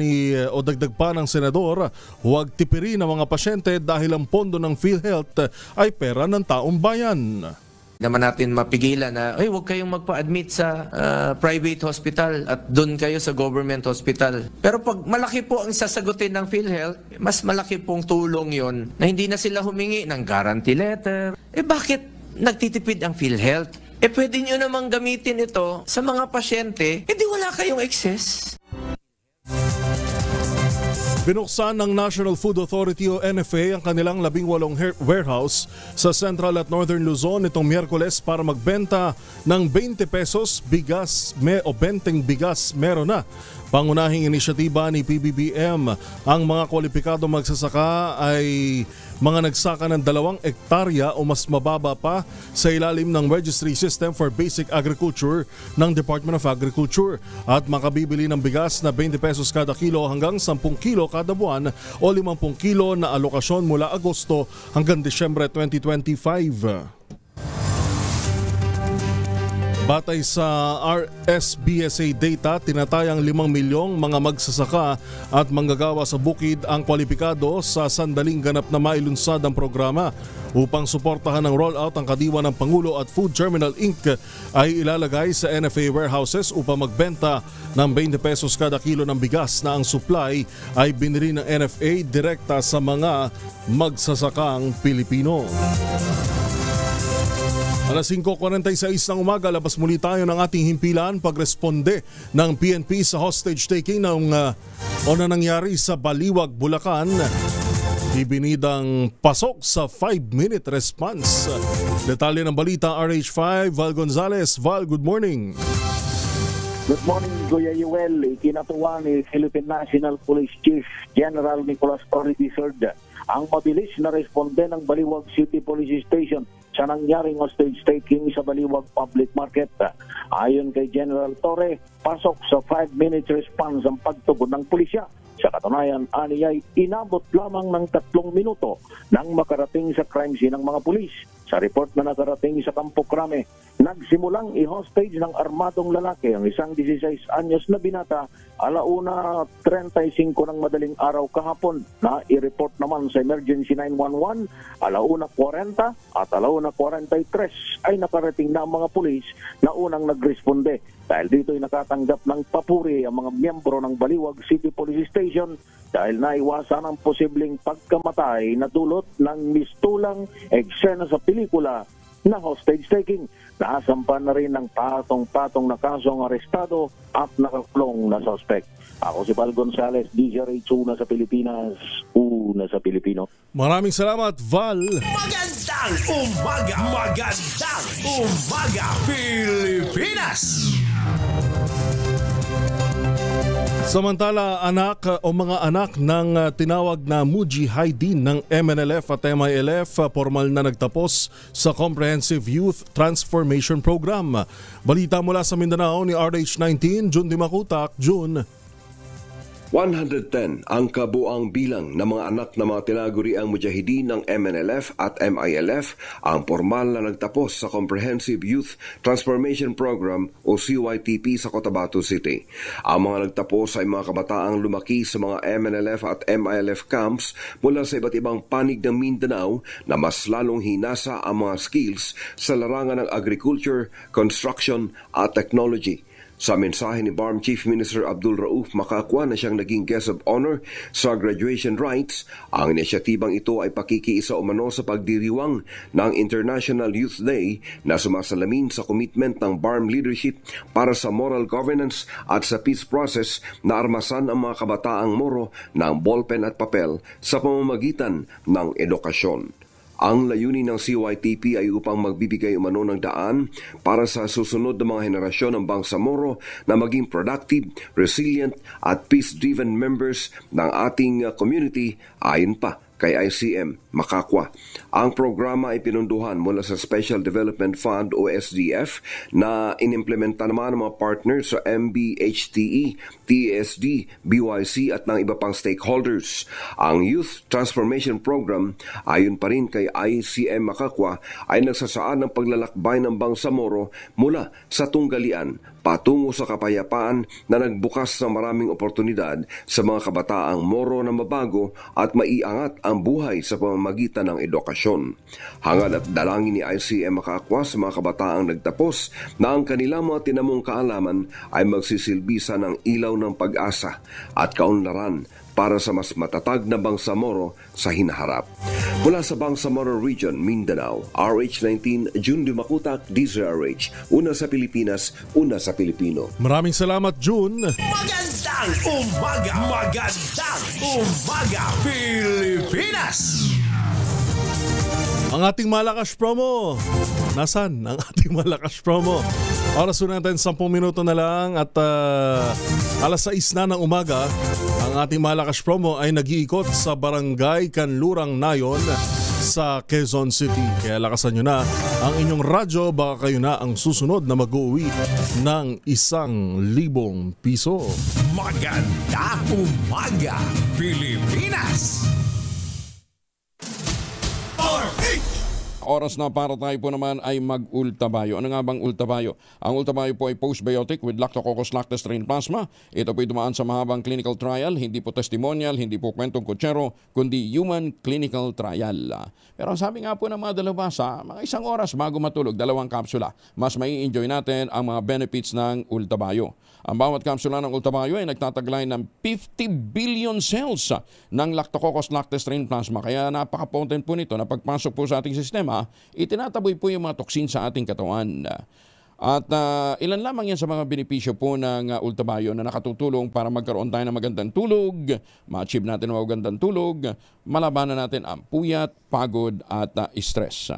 o dagdag pa ng senador, huwag tipirin ang mga pasyente dahil ang pondo ng PhilHealth ay pera ng taong bayan. Naman natin mapigilan na huwag kayong magpa-admit sa private hospital at doon kayo sa government hospital. Pero pag malaki po ang sasagutin ng PhilHealth, mas malaki pong tulong yon na hindi na sila humingi ng guarantee letter. Bakit nagtitipid ang PhilHealth? Pwede nyo namang gamitin ito sa mga pasyente, di wala kayong excess. Binuksan ng National Food Authority o NFA ang kanilang 18 warehouse sa Central at Northern Luzon itong Miyerkules para magbenta ng 20 pesos bigas o 20 bigas meron na. Pangunahing inisyatiba ni PBBM, ang mga kwalipikado magsasaka ay mga nagsaka ng 2 hektarya o mas mababa pa sa ilalim ng Registry System for Basic Agriculture ng Department of Agriculture at makabibili ng bigas na 20 pesos kada kilo hanggang 10 kilo kada buwan o 50 kilo na alokasyon mula Agosto hanggang Disyembre 2025. Batay sa RSBSA data, tinatayang 5 milyong mga magsasaka at manggagawa sa bukid ang kwalipikado sa sandaling ganap na mailunsad ang programa. Upang suportahan ng rollout, ang kadiwa ng Pangulo at Food Terminal Inc. ay ilalagay sa NFA warehouses upang magbenta ng 20 pesos kada kilo ng bigas na ang supply ay binili ng NFA direkta sa mga magsasakang Pilipino. Alas 5:46 ng umaga, labas muli tayo ng ating himpilan pagresponde ng PNP sa hostage taking na nangyari sa Baliwag, Bulacan. Ibinidang pasok sa 5-minute response. Detalye ng balita, RH5, Val Gonzalez. Val, good morning. Good morning, Kuya Yuel. Ikinatuwa ni Philippine National Police Chief General Nicolas Torre III ang mabilis na responde ng Baliwag City Police Station sa nangyaring hostage taking sa Baliwag Public Market. Ayon kay General Torre, pasok sa 5-minute response ang pagtugon ng pulisya. Sa katunayan, aniyay inabot lamang ng 3 minuto nang makarating sa crime scene ng mga pulis. Sa report na nakarating sa Campo Crame, nagsimulang i-hostage ng armadong lalaki ang isang 16 anyos na binata 1:35 ng madaling araw kahapon na i-report naman sa Emergency 911 1:40 at 1:43 ay nakarating na ang mga pulis na unang nagresponde. Dahil dito ay nakatanggap ng papuri ang mga miyembro ng Baliwag City Police Station dahil naiwasan ang posibleng pagkamatay na dulot ng mistulang eksena sa pelikula na hostage taking. Nasampa na rin ng patong-patong na kasong arestado at nakakulong na suspect. Ako si Val Gonzales, DZRH, una sa Pilipinas, una sa Pilipino. Maraming salamat, Val. Magandang umaga! Magandang umaga, Pilipinas! Samantala, mga anak ng tinawag na Mujahideen ng MNLF at MILF formal na nagtapos sa Comprehensive Youth Transformation Program. Balita mula sa Mindanao ni RH19, Jun Dimakutak. Jun. 110 ang kabuang bilang ng mga anak ng mga tinaguriang mujahideen ng MNLF at MILF ang formal na nagtapos sa Comprehensive Youth Transformation Program o CYTP sa Cotabato City. Ang mga nagtapos ay mga kabataang lumaki sa mga MNLF at MILF camps mula sa iba't ibang panig ng Mindanao na mas lalong hinasa ang mga skills sa larangan ng agriculture, construction at technology. Sa mensahe ni BARM Chief Minister Abdul Rauf Makakwa na siyang naging guest of honor sa graduation rites, ang inisyatibang ito ay pakikiisa umano sa pagdiriwang ng International Youth Day na sumasalamin sa commitment ng BARM leadership para sa moral governance at sa peace process na armasan ang mga kabataang Moro ng ballpen at papel sa pamamagitan ng edukasyon. Ang layunin ng CYTP ay upang magbibigay umano ng daan para sa susunod na mga henerasyon ng Bangsamoro na maging productive, resilient at peace-driven members ng ating community ayon pa kay ICM Makakwa. Ang programa ay pinunduhan mula sa Special Development Fund o SDF na inimplementa naman ng mga partners sa MBHTE, TSD, BYC at ng iba pang stakeholders. Ang Youth Transformation Program, ayon pa rin kay ICM Makakwa, ay nagsasaan ng paglalakbay ng Bangsamoro mula sa tunggalian patungo sa kapayapaan na nagbukas ng maraming oportunidad sa mga kabataang Moro na mabago at maiangat ang buhay sa pamamagitan ng edukasyon. Hangad at dalangin ni ICM Makakwa sa mga kabataang nagtapos na ang kanilang mga tinamong kaalaman ay magsisilbisa ng ilaw ng pag-asa at kaunlaran para sa mas matatag na Bangsamoro sa hinaharap. Mula sa Bangsamoro Region, Mindanao, RH19, Jun Dimakutak, DZRH, una sa Pilipinas, una sa Pilipino. Maraming salamat, Jun. Magandang umaga! Magandang umaga, Pilipinas! Ang ating malakas promo. Nasaan ang ating malakas promo? Oras natin 10 minuto na lang at alas 6 na ng umaga. Ang ating malakas promo ay nag-iikot sa Barangay Kanlurang Nayon sa Quezon City. Kaya lakasan nyo na ang inyong radyo, baka kayo na ang susunod na mag-uwi ng 1,000 piso. Magandang umaga, Pilipinas! Oras na para tayo po naman ay mag-ultabayo. Ano nga bang ultabayo? Ang ultabayo po ay postbiotic with Lactococcus lactis strain plasma. Ito po ay dumaan sa mahabang clinical trial, hindi po testimonial, hindi po kwentong kutsero, kundi human clinical trial. Pero sabi nga po ng mga dalubhasa, mga 1 oras bago matulog, 2 kapsula. Mas mai-enjoy natin ang mga benefits ng ultabayo. Ang bawat kapsula ng ultabayo ay nagtataglay ng 50 billion cells ng Lactococcus lactis strain plasma. Kaya napaka-potent po nito na pagpasok po sa ating sistema, itinataboy po yung mga toksin sa ating katawan. At ilan lamang yan sa mga benepisyo po ng ultabayo na nakatutulong para magkaroon tayo ng magandang tulog, ma-achieve natin ang magandang tulog, malabanan natin ang puyat, pagod at stress.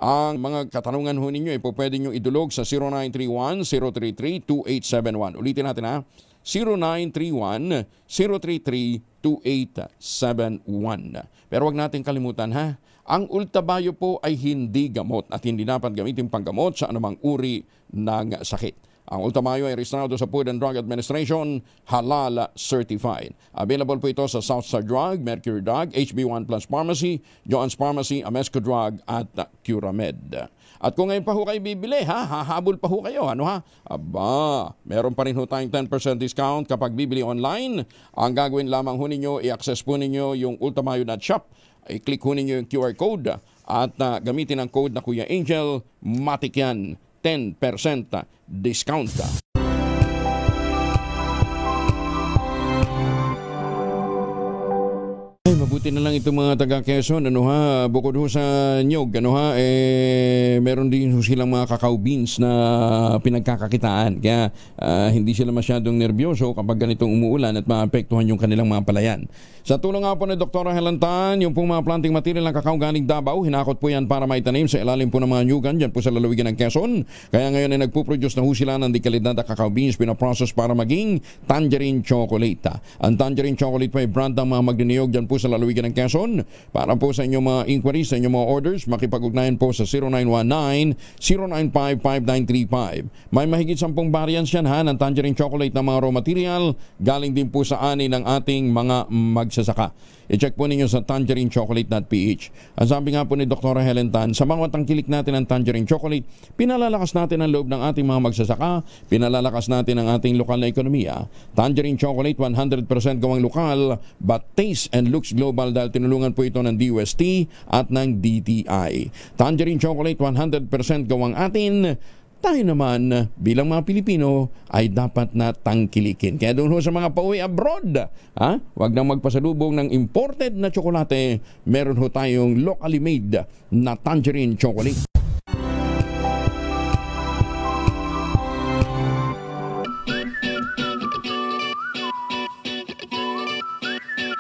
Ang mga katanungan ho ninyo ay po pwede nyo idulog sa 0931-033-2871. Ulitin natin ha, 0931-033-2871. Pero wag natin kalimutan ha, ang ultabayo po ay hindi gamot at hindi dapat gamitin panggamot sa anumang uri ng sakit. Ang ultabayo ay rehistrado sa Food and Drug Administration, halal certified. Available po ito sa Southstar Drug, Mercury Drug, HB1 Plus Pharmacy, Joann's Pharmacy, Amesco Drug at Curamed. At kung ngayon pa ho kayo bibili, hahabol pa ho kayo. Ano ha? Aba, meron pa rin ho tayong 10% discount kapag bibili online. Ang gagawin lamang ho ninyo, i-access po ninyo yung ultabayo.shop. I-click ho ninyo yung QR code at gamitin ang code na Kuya Angel, matik yan, 10% discount. Ay, buti na lang itong mga taga Quezon, bukod ho sa nyog, meron din ho silang mga cacao beans na pinagkakakitaan. Kaya hindi sila masyadong nervyoso kapag ganitong umuulan at maapektuhan yung kanilang mga palayan. Sa tulong nga po ni Dr. Helen Tan, yung pong mga planting material ng cacao galing Davao, hinakot po yan para maitanim sa ilalim po ng mga nyugan dyan po sa lalawigan ng Quezon. Kaya ngayon ay nagpuproduce na ho sila ng dekalidad na cacao beans pinaprocess para maging tangerine chocolate. Ang tangerine chocolate po ay brand ng mga magniniyog dyan po sa lalawigan ng Quezon. Para po sa inyong mga inquiries, sa inyong mga orders, makipag-ugnayan po sa 0919-095-5935. May mahigit 10 variants yan ng tangerine chocolate na mga raw material. Galing din po sa ani ng ating mga magsasaka. I-check po ninyo sa tangerinechocolate.ph. Ang sabi nga po ni Dr. Helen Tan, sa mga tangkilik natin ng tangerine chocolate, pinalalakas natin ang loob ng ating mga magsasaka, pinalalakas natin ang ating lokal na ekonomiya. Tangerine chocolate, 100% gawang lokal, but taste and looks global dahil tinulungan po ito ng DOST at ng DTI. Tangerine chocolate, 100% gawang atin. Tayo naman bilang mga Pilipino ay dapat na tangkilikin. Kaya doon sa mga pauwi abroad, huwag nang magpasalubong ng imported na tsokolate. Meron ho tayong locally made na tangerine chocolate.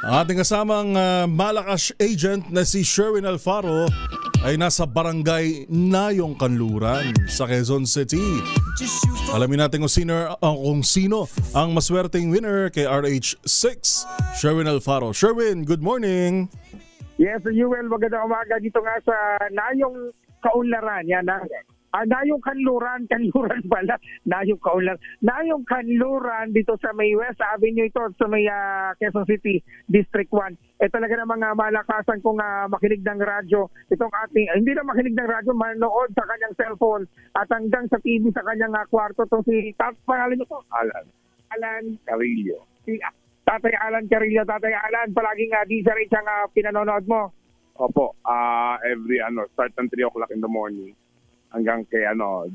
Ating kasamang Malakas agent na si Sherwin Alfaro ay nasa barangay Nayong Kanluran sa Quezon City. Alamin natin kung sino ang maswerteng winner kay RH6, Sherwin Alfaro. Sherwin, good morning! Yes, Yuel, magandang umaga dito nga sa Nayong Kaunlaran. Yan, Nayong Kanluran pala. Nayong Kaunlaran. Nayong Kanluran dito sa may West Avenue ito sa may Quezon City, District 1. Talaga namang malakasan kung makinig ng radyo. Itong ating, hindi na makinig ng radyo, manood sa kanyang cellphone at hanggang sa TV sa kanyang kwarto. Itong si pangalan nyo po? Alan Carillo. Si Tatay Alan Carillo. Tatay Alan, palaging DZRH ang pinanonood mo. Opo, every start ng 3 o'clock in the morning hanggang kay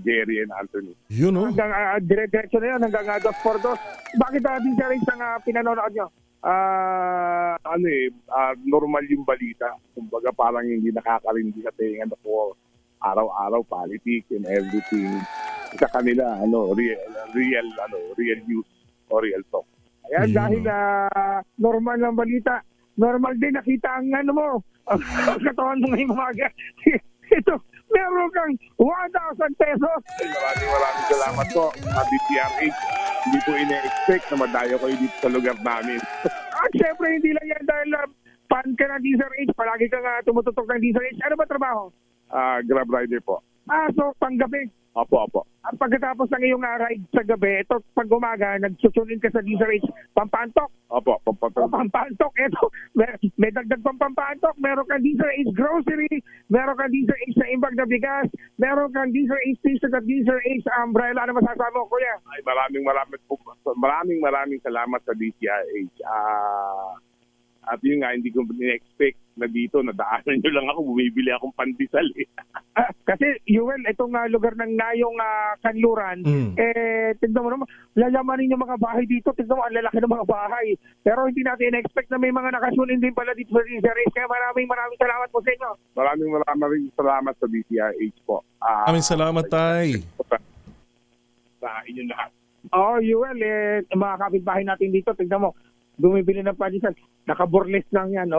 Jerry and Anthony. You know? Hanggang dire-diretso na yun, hanggang 2x2. Bakit DZRH ang pinanonood nyo? Normal yung balita. Kumbaga parang hindi nakakarindi sa tingan po araw-araw politics and everything. Sa kanila real news o real talk. Ayan, dahil normal lang balita, normal din nakita ang ang katawan mo ngayong umaga. Ito, meron kang 1,000 pesos. Maraming salamat po, DZRH. Hindi po ina-expect na madayo kayo dito sa lugar namin. At syempre, hindi lang yan dahil fan ka ng DZRH. Palagi kang tumututok ng DZRH. Ano ba trabaho? Grab rider po. So panggabi. Opo. At pagkatapos ng iyong ride sa gabi, ito pag umaga, nagsusunin ka sa DZRH, pampantok. Opo, pampantok. Pampantok. Ito, may dagdag pampantok. Meron kang DZRH grocery, meron kang DZRH na imbag na bigas, meron kang DZRH t-shirt at DZRH umbrella. Ano masasabi mo, kuya? Ay, maraming salamat sa DZRH. At yun nga, hindi ko na-expect na dito, nadaanan nyo lang ako, bumibili akong pandesal Kasi, Yuel, itong lugar ng Nayong Kanluran, tignan mo naman, lalamanin yung mga bahay dito, tignan mo, ang lalaki ng mga bahay. Pero hindi natin in-expect na may mga nakasunin din pala dito sa DZRH. Kaya maraming salamat po sa inyo. Maraming salamat sa DZRH po. Maraming salamat, Tay. Sa inyong lahat. Yuel, mga kapitbahay natin dito, tignan mo, bumibili ng pandesal. Naka-burless lang yan,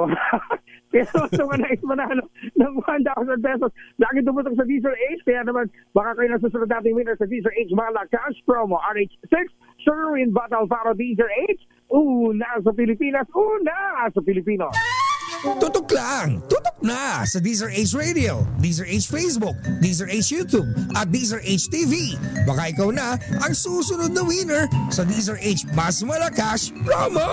Pero ito nga nais manalo ng 1,000 pesos. Lagi tumutok sa DZRH. Kaya naman, baka kayo nasusunod natin winner sa DZRH Malakas Promo RH6. Sherwin Battle para DZRH. Una sa Pilipinas. Una sa Pilipino. Tutok lang! Tutok na sa DZRH Radio, DZRH Facebook, DZRH YouTube at DZRH TV. Baka ikaw na ang susunod na winner sa DZRH Mas Malakas Promo!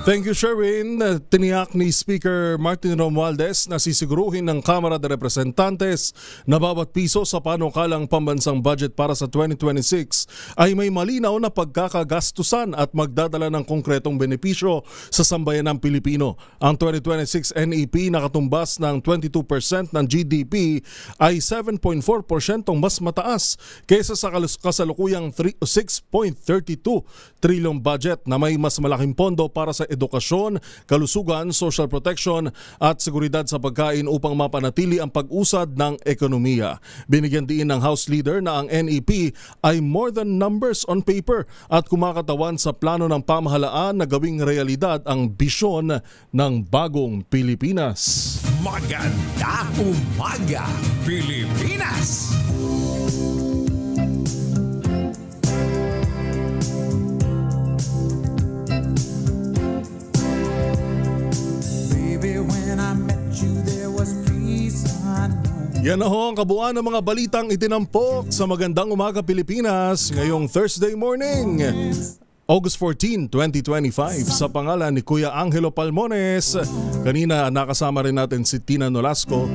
Thank you, Sherwin. Tiniyak ni Speaker Martin Romualdez na sisiguruhin ng Kamara de Representantes na bawat piso sa panukalang pambansang budget para sa 2026 ay may malinaw na pagkakagastusan at magdadala ng konkretong benepisyo sa sambayanang Pilipino. Ang 2026 NEP na katumbas ng 22% ng GDP ay 7.4% mas mataas kaysa sa kasalukuyang 6.32 trillion budget na may mas malaking pondo para sa edukasyon, kalusugan, social protection at seguridad sa pagkain upang mapanatili ang pag-usad ng ekonomiya. Binigyan din ng House Leader na ang NEP ay more than numbers on paper at kumakatawan sa plano ng pamahalaan na gawing realidad ang bisyon ng bagong Pilipinas. Magandang umaga, Pilipinas! Yan na ho ang kabuuan ng mga balitang itinampok sa Magandang Umaga Pilipinas ngayong Thursday morning, August 14, 2025. Sa pangalan ni Kuya Angelo Palmones, kanina nakasama rin natin si Tina Nolasco.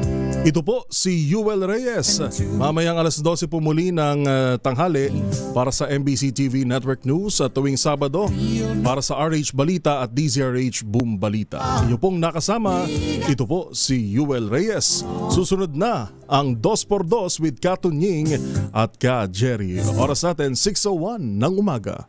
Ito po si Yuel Reyes. Mamayang alas 12 po muli ng tanghali para sa MBC TV Network News at tuwing Sabado para sa RH Balita at DZRH Boom Balita. Inyo pong nakasama, ito po si Yuel Reyes. Susunod na ang 2x2 with Ka Tunying at Ka Jerry. Oras natin 6:01 ng umaga.